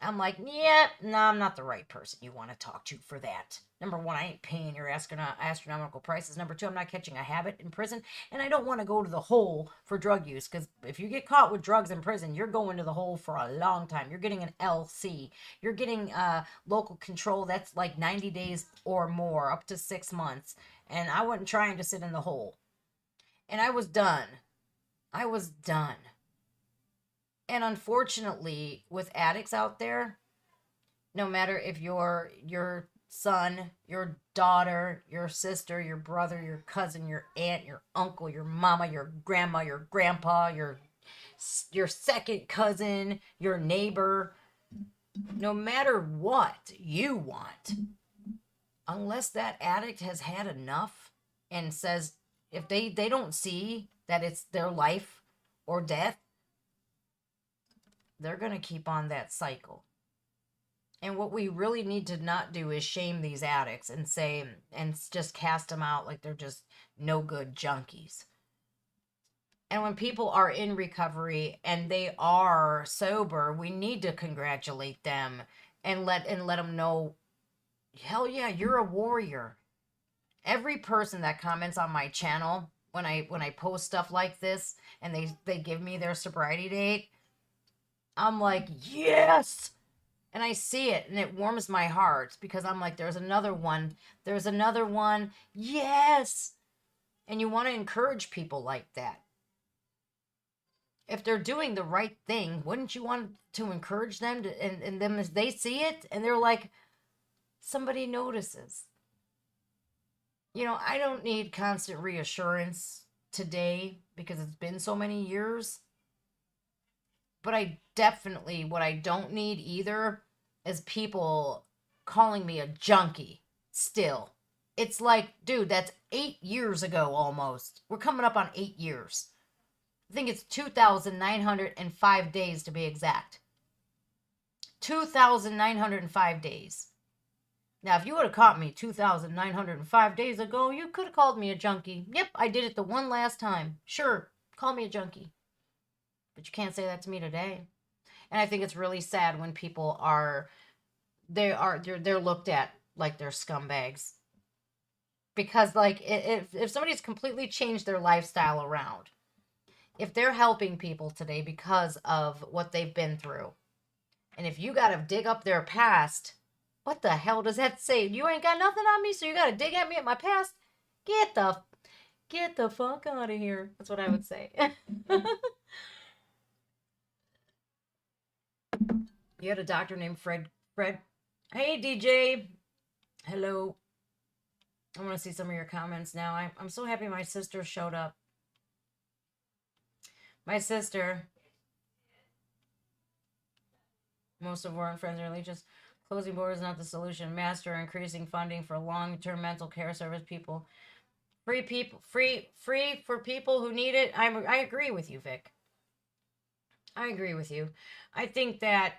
I'm like, yeah, no, I'm not the right person you want to talk to for that. Number one, I ain't paying your astronomical prices. Number two, I'm not catching a habit in prison. And I don't want to go to the hole for drug use. Because if you get caught with drugs in prison, you're going to the hole for a long time. You're getting an LC. You're getting local control. That's like 90 days or more, up to 6 months. And I wasn't trying to sit in the hole. And I was done. I was done. And unfortunately, with addicts out there, no matter if you're your son, your daughter, your sister, your brother, your cousin, your aunt, your uncle, your mama, your grandma, your grandpa, your second cousin, your neighbor, no matter what you want, unless that addict has had enough and says, if they don't see that it's their life or death, they're going to keep on that cycle. And what we really need to not do is shame these addicts and say, and just cast them out like they're just no good junkies. And when people are in recovery and they are sober, we need to congratulate them and let them know, hell yeah, you're a warrior. Every person that comments on my channel when I post stuff like this and they give me their sobriety date, I'm like, yes. And I see it and it warms my heart because I'm like, there's another one. There's another one. Yes. And you want to encourage people like that. If they're doing the right thing, wouldn't you want to encourage them to, and them as they see it and they're like, somebody notices. You know, I don't need constant reassurance today because it's been so many years. But what I don't need either is people calling me a junkie still. It's like, dude, that's 8 years ago almost. We're coming up on 8 years. I think it's 2,905 days to be exact. 2,905 days. Now, if you would have caught me 2,905 days ago, you could have called me a junkie. Yep, I did it the one last time. Sure, call me a junkie. But you can't say that to me today. And I think it's really sad when people they're looked at like they're scumbags. Because like if somebody's completely changed their lifestyle around, if they're helping people today because of what they've been through, and if you got to dig up their past, what the hell does that say? You ain't got nothing on me, so you got to dig at me at my past? Get the fuck out of here. That's what I would say. You had a doctor named Fred. Hey, DJ. Hello. I want to see some of your comments now. I'm so happy my sister showed up. My sister. Most of our friends are religious. Closing borders is not the solution. Master increasing funding for long-term mental care service people. Free for people who need it. I agree with you, Vic. I agree with you. I think that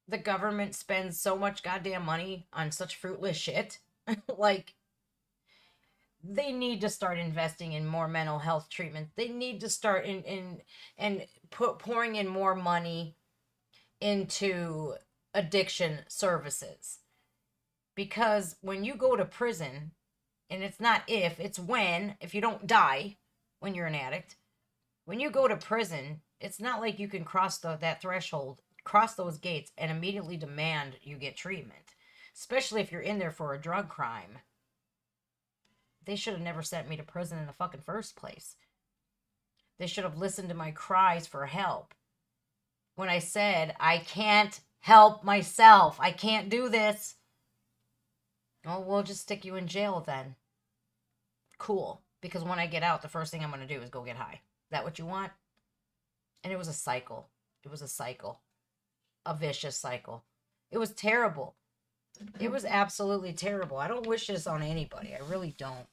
the government spends so much goddamn money on such fruitless shit. Like, they need to start investing in more mental health treatment. They need to start pouring in more money into addiction services. Because when you go to prison, and it's not it's when, if you don't die when you're an addict, when you go to prison, it's not like you can cross that threshold, cross those gates, and immediately demand you get treatment. Especially if you're in there for a drug crime. They should have never sent me to prison in the fucking first place. They should have listened to my cries for help. When I said, I can't help myself. I can't do this. Well, we'll just stick you in jail then. Cool. Because when I get out, the first thing I'm going to do is go get high. Is that what you want? And it was a cycle. It was a cycle. A vicious cycle. It was terrible. It was absolutely terrible. I don't wish this on anybody. I really don't.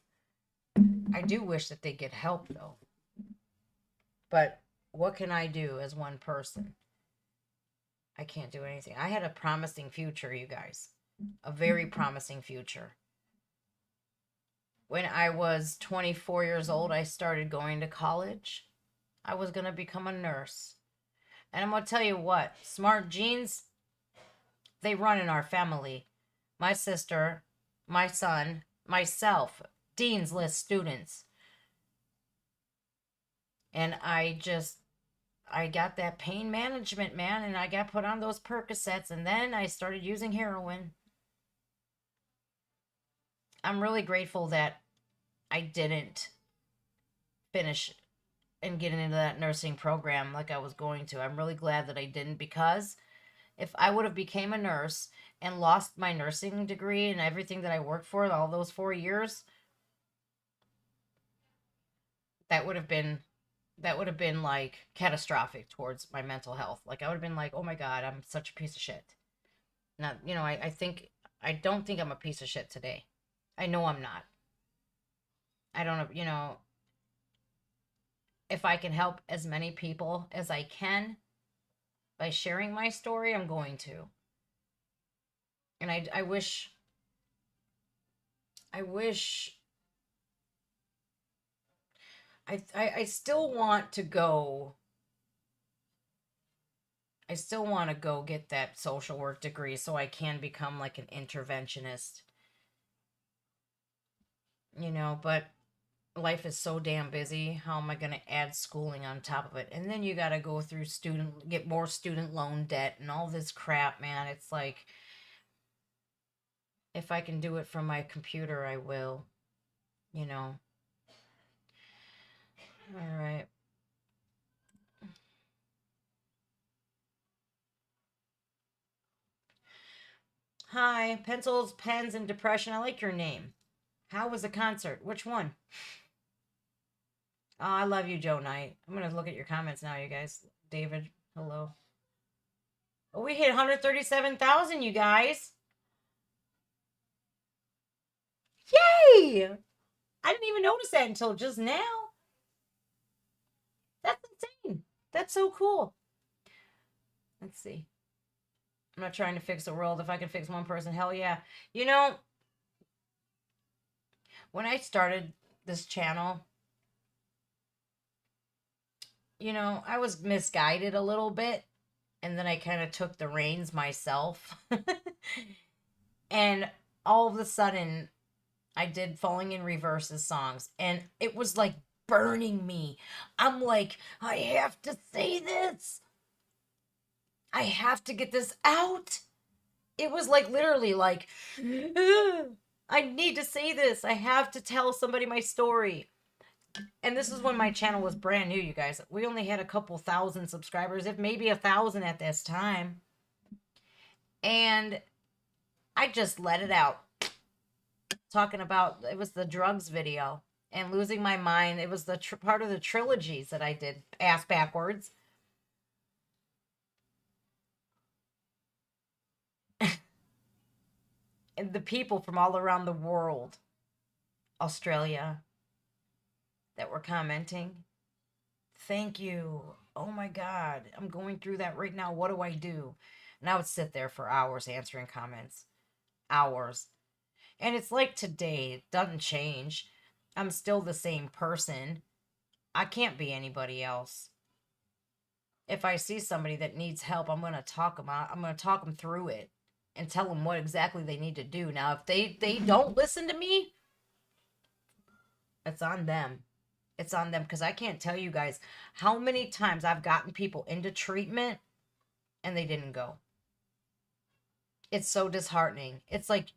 I do wish that they get help, though. But what can I do as one person? I can't do anything. I had a promising future, you guys. A very promising future. When I was 24 years old, I started going to college. I was going to become a nurse. And I'm going to tell you what, smart genes, they run in our family. My sister, my son, myself, Dean's List students. And I got that pain management, man, and I got put on those Percocets, and then I started using heroin. I'm really grateful that I didn't finish and get into that nursing program like I was going to. I'm really glad that I didn't, because if I would have became a nurse and lost my nursing degree and everything that I worked for all those 4 years, that would have been like catastrophic towards my mental health. Like I would have been like, oh my God, I'm such a piece of shit. Now, I don't think I'm a piece of shit today. I know I'm not. I don't, if I can help as many people as I can by sharing my story, I'm going to. And I wish I still want to go. I still want to go get that social work degree so I can become like an interventionist. But life is so damn busy. How am I going to add schooling on top of it? And then you got to go through get more student loan debt and all this crap, man. It's like, if I can do it from my computer, I will, All right. Hi, pencils, pens, and depression. I like your name. How was the concert? Which one? Oh, I love you, Joe Knight. I'm going to look at your comments now, you guys. David, hello. Oh, we hit 137,000, you guys. Yay! I didn't even notice that until just now. That's insane. That's so cool. Let's see. I'm not trying to fix the world. If I can fix one person, hell yeah. When I started this channel, I was misguided a little bit. And then I kind of took the reins myself. And all of a sudden, I did Falling in Reverse's songs. And it was like burning me. I'm like, I have to say this. I have to get this out. It was like literally like, I need to say this. I have to tell somebody my story. And this is when my channel was brand new, you guys. We only had a couple thousand subscribers, if maybe 1,000 at this time. And I just let it out. Talking about, it was the drugs video and losing my mind. It was the part of the trilogies that I did ass backwards. And the people from all around the world, Australia, that were commenting. Thank you. Oh my God. I'm going through that right now. What do I do? And I would sit there for hours answering comments. Hours. And it's like today. It doesn't change. I'm still the same person. I can't be anybody else. If I see somebody that needs help, I'm going to talk them out. I'm going to talk them through it and tell them what exactly they need to do. Now, if they don't listen to me, it's on them. It's on them, because I can't tell you guys how many times I've gotten people into treatment and they didn't go. It's so disheartening. It's like,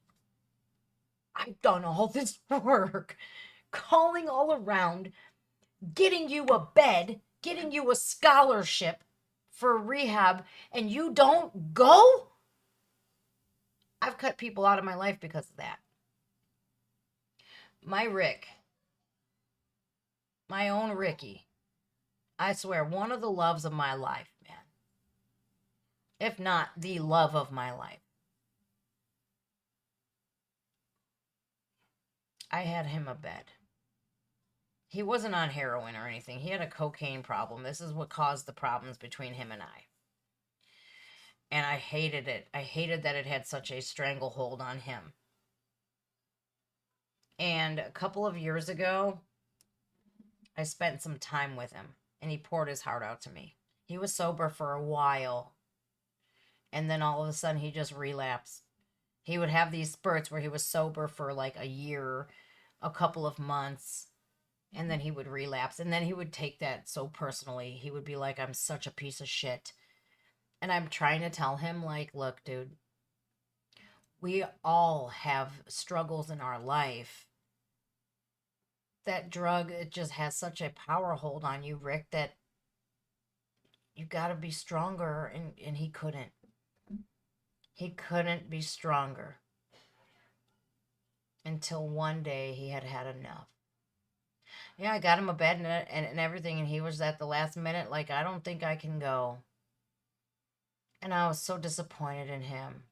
I've done all this work, calling all around, getting you a bed, getting you a scholarship for rehab and you don't go? I've cut people out of my life because of that. My Rick, my own Ricky, I swear, one of the loves of my life, man. If not the love of my life. I had him a bed. He wasn't on heroin or anything. He had a cocaine problem. This is what caused the problems between him and I. And I hated it. I hated that it had such a stranglehold on him. And a couple of years ago, I spent some time with him. And he poured his heart out to me. He was sober for a while. And then all of a sudden, he just relapsed. He would have these spurts where he was sober for like a year, a couple of months. And then he would relapse. And then he would take that so personally. He would be like, I'm such a piece of shit. And I'm trying to tell him, like, look, dude, we all have struggles in our life. That drug, it just has such a power hold on you, Rick, that you got to be stronger. And he couldn't. He couldn't be stronger. Until one day he had had enough. Yeah, I got him a bed and everything, and he was at the last minute like, I don't think I can go. And I was so disappointed in him.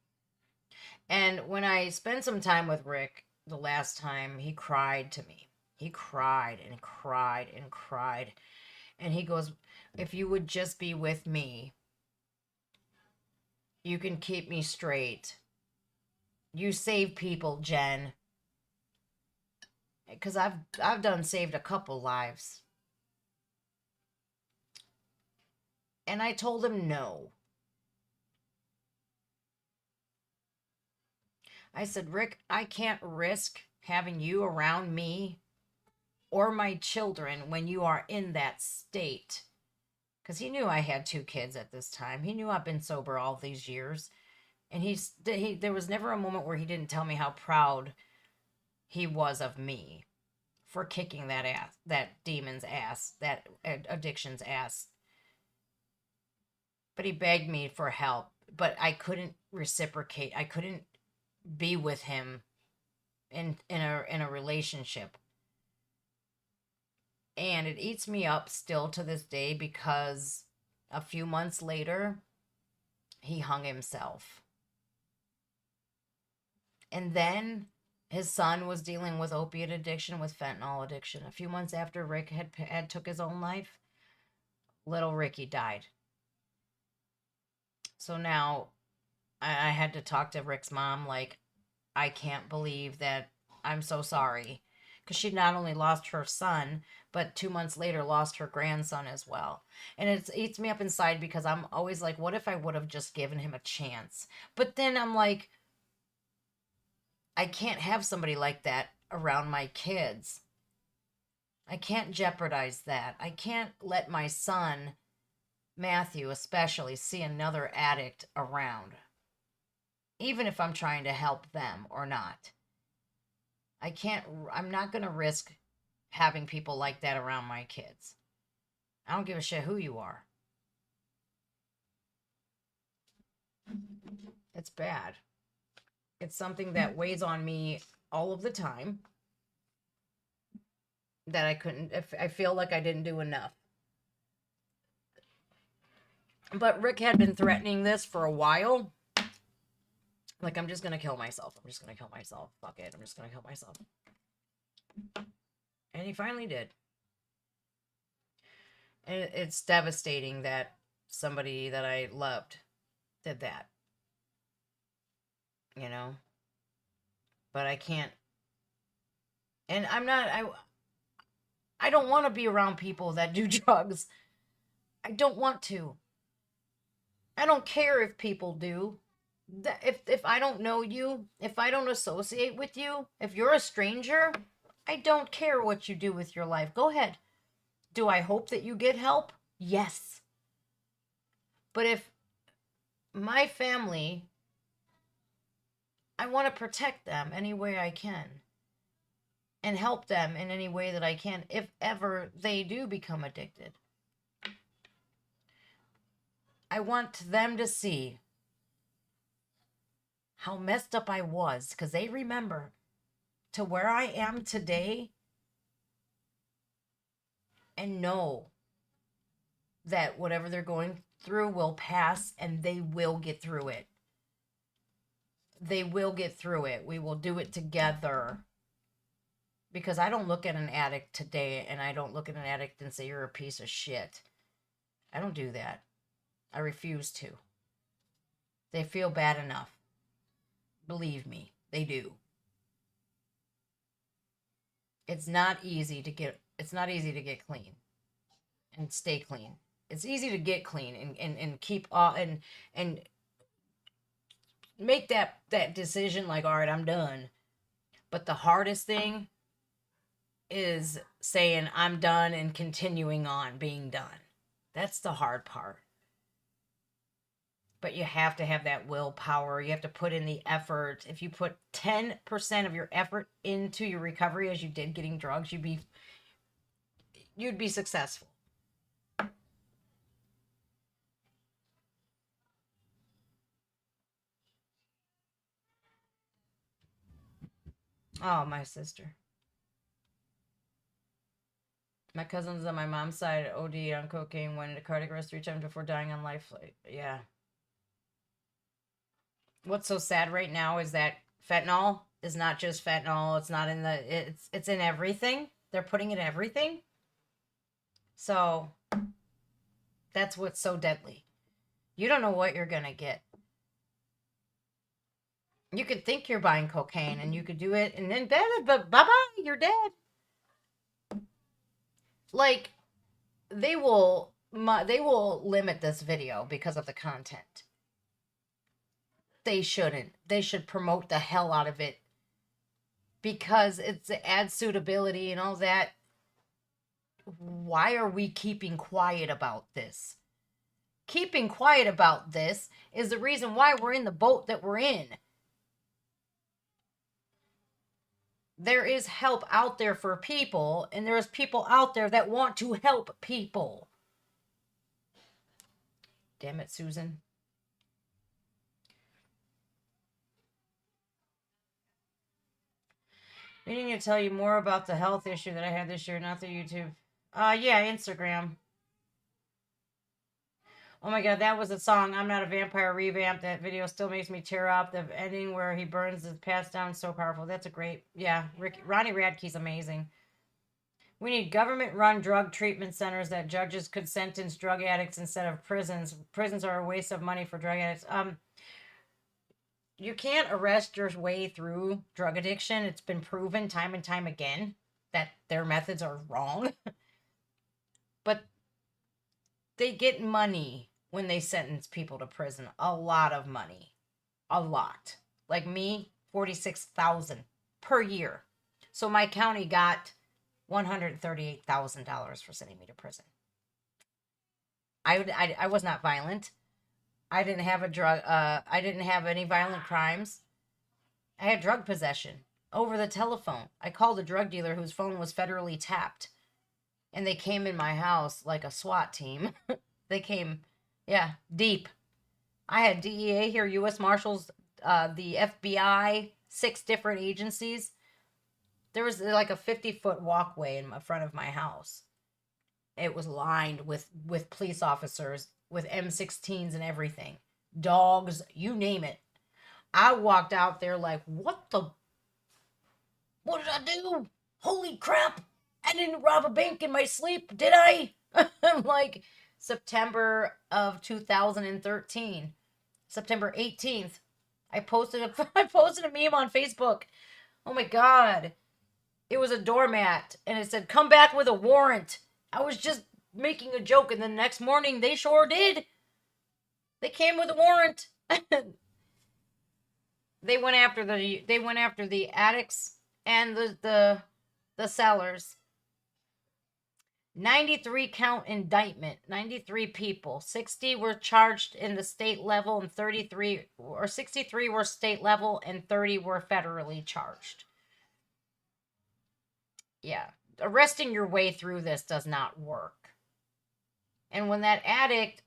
And when I spent some time with Rick the last time, he cried to me. He cried and cried and cried. And he goes, if you would just be with me, you can keep me straight. You save people, Jen. Because I've done saved a couple lives. And I told him no. I said, Rick, I can't risk having you around me or my children when you are in that state. Because he knew I had 2 kids at this time. He knew I've been sober all these years. And there was never a moment where he didn't tell me how proud he was of me for kicking that ass, that demon's ass, that addiction's ass. But he begged me for help. But I couldn't reciprocate. I couldn't be with him in a relationship. And it eats me up still to this day because a few months later, he hung himself. And then his son was dealing with opiate addiction, with fentanyl addiction. A few months after Rick had took his own life, little Ricky died. So now I had to talk to Rick's mom, like, I can't believe that, I'm so sorry. Because she not only lost her son, but 2 months later lost her grandson as well. And it eats me up inside because I'm always like, what if I would have just given him a chance? But then I'm like, I can't have somebody like that around my kids. I can't jeopardize that. I can't let my son, Matthew especially, see another addict around. Even if I'm trying to help them or not. I'm not going to risk having people like that around my kids. I don't give a shit who you are. It's bad. It's something that weighs on me all of the time. That I feel like I didn't do enough. But Rick had been threatening this for a while. Like, I'm just going to kill myself. I'm just going to kill myself. Fuck it. I'm just going to kill myself. And he finally did. And it's devastating that somebody that I loved did that. You know? But I can't. And I'm not. I don't want to be around people that do drugs. I don't want to. I don't care if people do. If I don't know you, if I don't associate with you, if you're a stranger, I don't care what you do with your life. Go ahead. Do I hope that you get help? Yes. But if my family, I want to protect them any way I can and help them in any way that I can if ever they do become addicted. I want them to see how messed up I was, because they remember to where I am today, and know that whatever they're going through will pass, and they will get through it. They will get through it. We will do it together. Because I don't look at an addict today, and I don't look at an addict and say, you're a piece of shit. I don't do that. I refuse to. They feel bad enough. Believe me, they do. It's not easy to get clean and stay clean. It's easy to get clean and keep and make that decision like, all right, I'm done. But the hardest thing is saying I'm done and continuing on being done. That's the hard part. But you have to have that willpower. You have to put in the effort. If you put 10% of your effort into your recovery as you did getting drugs, you'd be successful. Oh, my sister. My cousins on my mom's side OD'd on cocaine, went into cardiac arrest 3 times before dying on life flight. Yeah. What's so sad right now is that fentanyl is not just fentanyl. It's not in it's in everything. They're putting it in everything. So that's what's so deadly. You don't know what you're going to get. You could think you're buying cocaine and you could do it and then but bye-bye, you're dead. Like, they will limit this video because of the content. They shouldn't. They should promote the hell out of it because it's ad suitability and all that. Why are we keeping quiet about this? Keeping quiet about this is the reason why we're in the boat that we're in. There is help out there for people, and there's people out there that want to help people. Damn it, Susan. Meaning to tell you more about the health issue that I had this year, not through YouTube. Yeah, Instagram. Oh my god, that was a song, I'm Not a Vampire, revamped. That video still makes me tear up. The ending where he burns his passed down, so powerful. That's a great, yeah. Ronnie Radke's amazing. We need government-run drug treatment centers that judges could sentence drug addicts instead of prisons. Prisons are a waste of money for drug addicts. You can't arrest your way through drug addiction. It's been proven time and time again that their methods are wrong. But they get money when they sentence people to prison. A lot of money. A lot. Like me, $46,000 per year. So my county got $138,000 for sending me to prison. I was not violent. I didn't have I didn't have any violent crimes. I had drug possession over the telephone. I called a drug dealer whose phone was federally tapped. And they came in my house like a SWAT team. They came, yeah, deep. I had DEA here, U.S. Marshals, the FBI, 6 different agencies. There was like a 50-foot walkway in front of my house. It was lined with police officers, with M16s and everything. Dogs, you name it. I walked out there like, what did I do? Holy crap. I didn't rob a bank in my sleep, did I? I'm like, September of 2013. September 18th. I posted a meme on Facebook. Oh my God. It was a doormat and it said, come back with a warrant. I was just making a joke, and the next morning they sure did. They came with a warrant. They went after the addicts and the sellers. 93 count indictment, 93 people. 60 were charged in the state level and 63 were state level and 30 were federally charged. Yeah, arresting your way through this does not work. And when that addict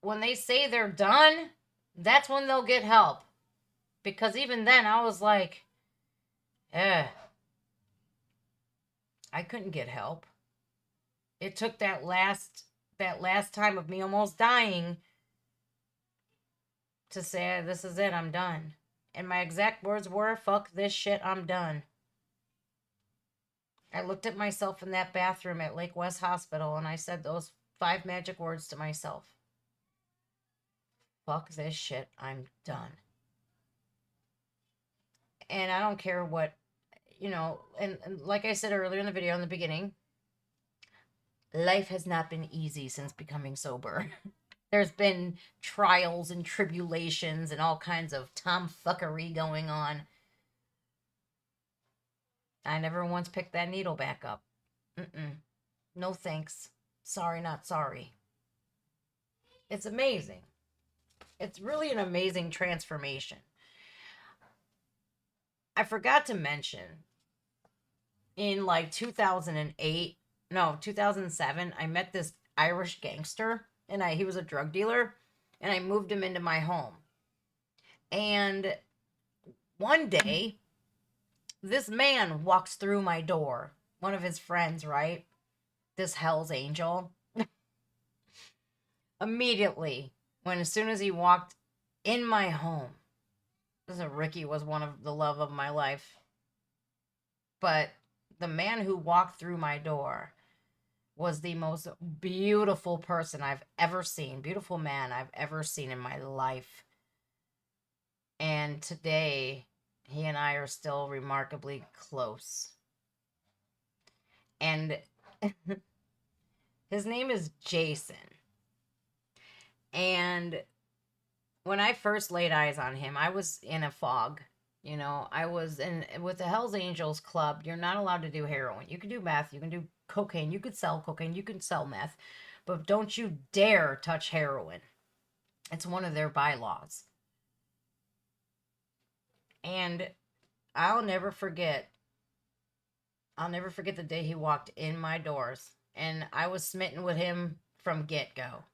when they say they're done, that's when they'll get help. Because even then, I was like, I couldn't get help. It took that last time of me almost dying to say, this is it, I'm done. And my exact words were, fuck this shit, I'm done. I looked at myself in that bathroom at Lake West Hospital and I said those 5 magic words to myself. Fuck this shit, I'm done. And I don't care what, and like I said earlier in the video in the beginning, life has not been easy since becoming sober. There's been trials and tribulations and all kinds of tomfuckery going on. I never once picked that needle back up. No thanks. Sorry, not sorry. It's amazing. It's really an amazing transformation. I forgot to mention, in like 2007, I met this Irish gangster, and he was a drug dealer, and I moved him into my home. And one day, this man walks through my door. One of his friends, right? This Hell's Angel. Immediately, as soon as he walked in my home, Ricky was one of the love of my life. But the man who walked through my door was the most beautiful person I've ever seen. Beautiful man I've ever seen in my life. And today, he and I are still remarkably close. And his name is Jason. And when I first laid eyes on him, I was in a fog. I was with the Hells Angels Club. You're not allowed to do heroin. You can do meth. You can do cocaine. You could sell cocaine. You can sell meth. But don't you dare touch heroin. It's one of their bylaws. And I'll never forget the day he walked in my doors. And I was smitten with him from get-go.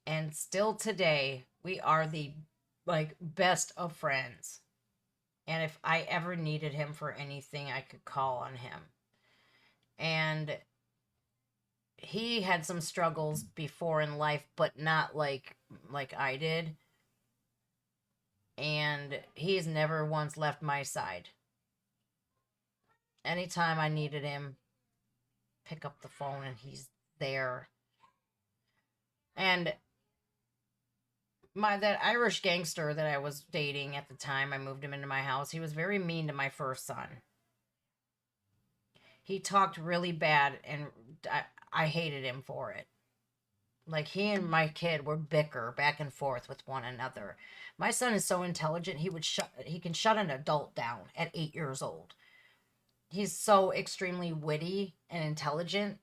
And still today, we are the best of friends. And if I ever needed him for anything, I could call on him. And he had some struggles before in life, but not like I did. And he's never once left my side. Anytime I needed him, pick up the phone and he's there. And that Irish gangster that I was dating at the time, I moved him into my house. He was very mean to my first son. He talked really bad, and I hated him for it. He and my kid were bicker back and forth with one another. My son is so intelligent, he can shut an adult down at 8 years old. He's so extremely witty and intelligent.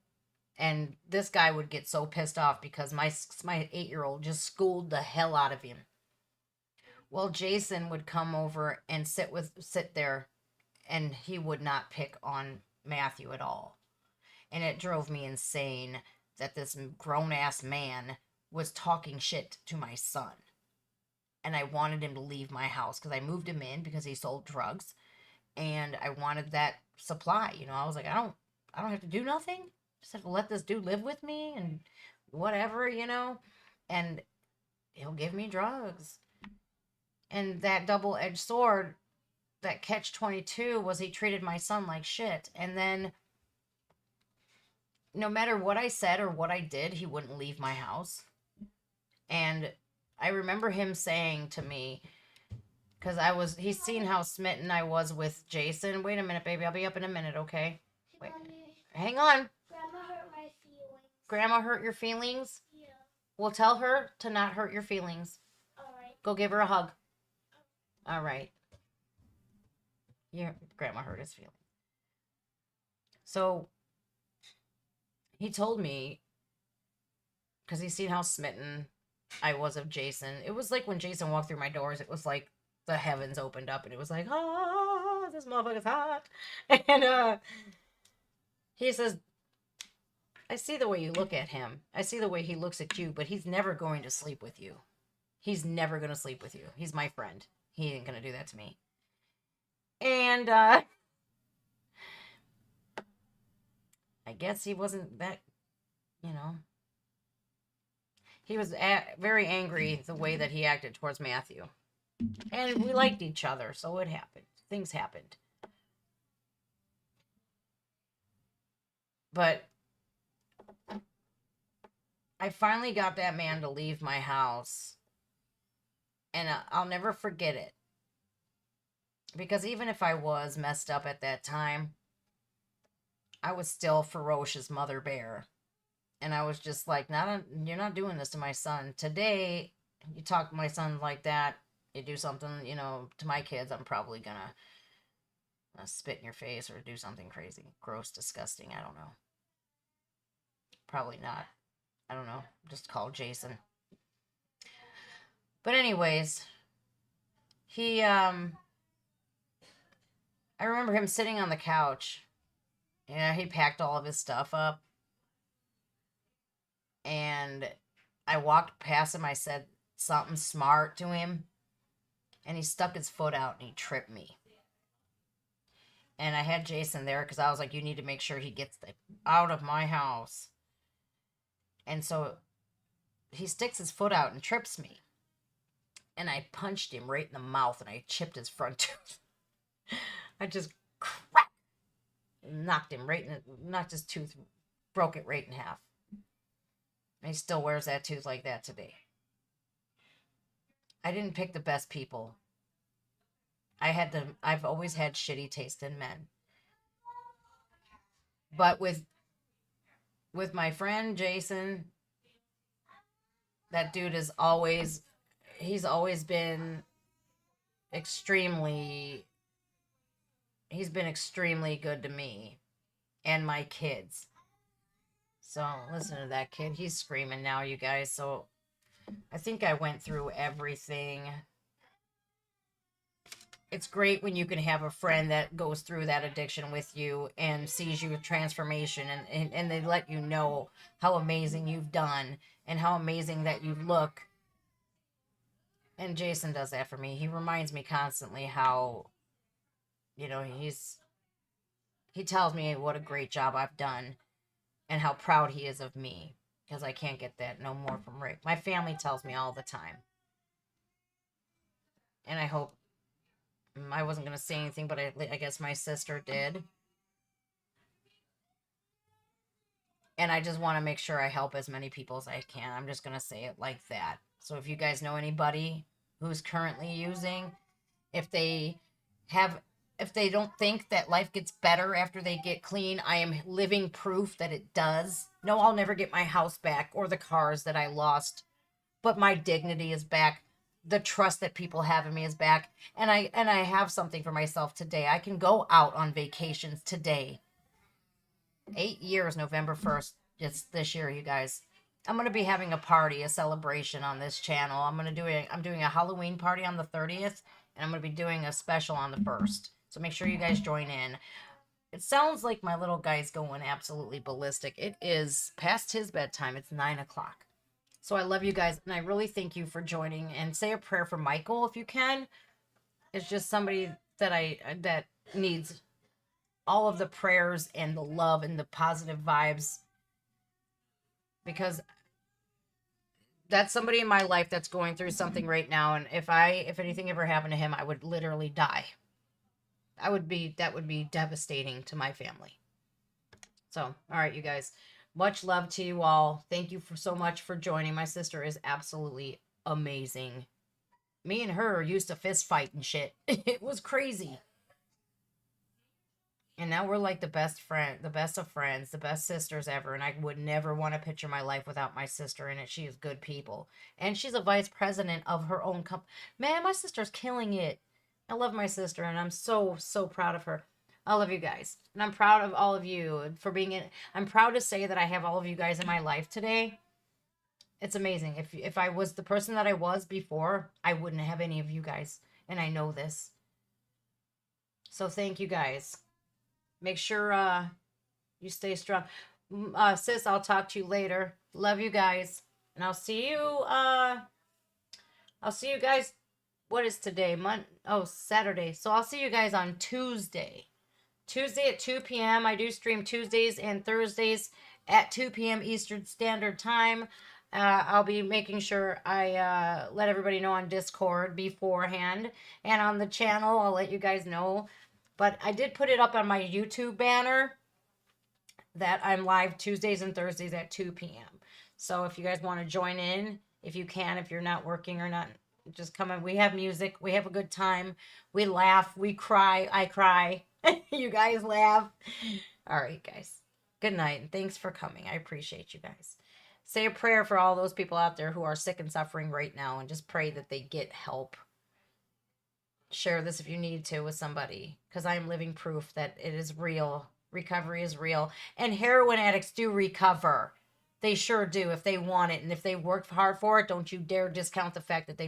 And this guy would get so pissed off because my 8-year-old just schooled the hell out of him. Well, Jason would come over and sit there, and he would not pick on Matthew at all. And it drove me insane that this grown-ass man was talking shit to my son. And I wanted him to leave my house because I moved him in because he sold drugs. And I wanted that supply. I was like, I don't have to do nothing. Just have to let this dude live with me and whatever, and he'll give me drugs. And that double-edged sword, that catch-22, was he treated my son like shit. And then no matter what I said or what I did, he wouldn't leave my house. And I remember him saying to me, because he's seen how smitten I was with Jason. Wait a minute, baby, I'll be up in a minute, okay? Wait, hang on. Grandma hurt my feelings. Grandma hurt your feelings? Yeah. Well, tell her to not hurt your feelings. Alright. Go give her a hug. All right. Your grandma hurt his feelings. So, he told me, because he's seen how smitten I was of Jason. It was like when Jason walked through my doors, it was like the heavens opened up and it was like, ah, this motherfucker's hot. And he says, I see the way you look at him. I see the way he looks at you, but he's never going to sleep with you. He's never going to sleep with you. He's my friend. He ain't going to do that to me. And I guess he wasn't that, you know. He was very angry the way that he acted towards Matthew. And we liked each other, so it happened. Things happened. But I finally got that man to leave my house. And I'll never forget it. Because even if I was messed up at that time, I was still ferocious mother bear. And I was just like, you're not doing this to my son. Today, you talk to my son like that, you do something, you know, to my kids, I'm probably gonna spit in your face or do something crazy. Gross, disgusting, I don't know. Probably not. I don't know. Just call Jason. But anyways, he, I remember him sitting on the couch. Yeah, he packed all of his stuff up. And I walked past him. I said something smart to him. And he stuck his foot out and he tripped me. And I had Jason there because I was like, you need to make sure he gets out of my house. And so he sticks his foot out and trips me. And I punched him right in the mouth and I chipped his front tooth. I just crack, knocked him right in knocked his tooth, broke it right in half. And he still wears that tooth like that today. I didn't pick the best people. I've always had shitty taste in men. But with my friend Jason, that dude he's always been extremely good to me and my kids. So listen to that kid. He's screaming now, you guys. So I think I went through everything. It's great when you can have a friend that goes through that addiction with you and sees your transformation and they let you know how amazing you've done and how amazing that you look. And Jason does that for me. He reminds me constantly how, you know, he tells me what a great job I've done and how proud he is of me, because I can't get that no more from Rick. My family tells me all the time. And I hope, I wasn't going to say anything, but I guess my sister did. And I just want to make sure I help as many people as I can. I'm just going to say it like that. So if you guys know anybody who's currently using, if they don't think that life gets better after they get clean, I am living proof that it does. No, I'll never get my house back or the cars that I lost, but my dignity is back. The trust that people have in me is back. And I have something for myself today. I can go out on vacations today. 8 years, November 1st. It's this year, you guys. I'm going to be having a party, a celebration on this channel. I'm doing a Halloween party on the 30th, and I'm going to be doing a special on the 1st. So make sure you guys join in. It sounds like my little guy's going absolutely ballistic. It is past his bedtime. It's 9 o'clock. So I love you guys, and I really thank you for joining. And say a prayer for Michael if you can. It's just somebody that needs all of the prayers and the love and the positive vibes, because that's somebody in my life that's going through something right now. And if anything ever happened to him, I would literally die. That would be devastating to my family. So, all right, you guys, much love to you all. Thank you so much for joining. My sister is absolutely amazing. Me and her used to fist fight and shit. It was crazy. And now we're like the best of friends, the best sisters ever. And I would never want to picture my life without my sister in it. She is good people. And she's a vice president of her own company. Man, my sister's killing it. I love my sister, and I'm so, so proud of her. I love you guys. And I'm proud of all of you for being in. I'm proud to say that I have all of you guys in my life today. It's amazing. If I was the person that I was before, I wouldn't have any of you guys. And I know this. So thank you guys. Make sure you stay strong. Sis, I'll talk to you later. Love you guys. And I'll see you guys. What is today? Saturday. So I'll see you guys on Tuesday. Tuesday at 2 p.m. I do stream Tuesdays and Thursdays at 2 p.m. Eastern Standard Time. I'll be making sure I let everybody know on Discord beforehand. And on the channel, I'll let you guys know. But I did put it up on my YouTube banner that I'm live Tuesdays and Thursdays at 2 p.m. So if you guys want to join in, if you can, if you're not working or not, just come in. We have music. We have a good time. We laugh. We cry. I cry. You guys laugh. All right, guys. Good night. And thanks for coming. I appreciate you guys. Say a prayer for all those people out there who are sick and suffering right now, and just pray that they get help. Share this if you need to with somebody, because I am living proof that it is real. Recovery is real. And heroin addicts do recover. They sure do if they want it. And if they work hard for it, don't you dare discount the fact that they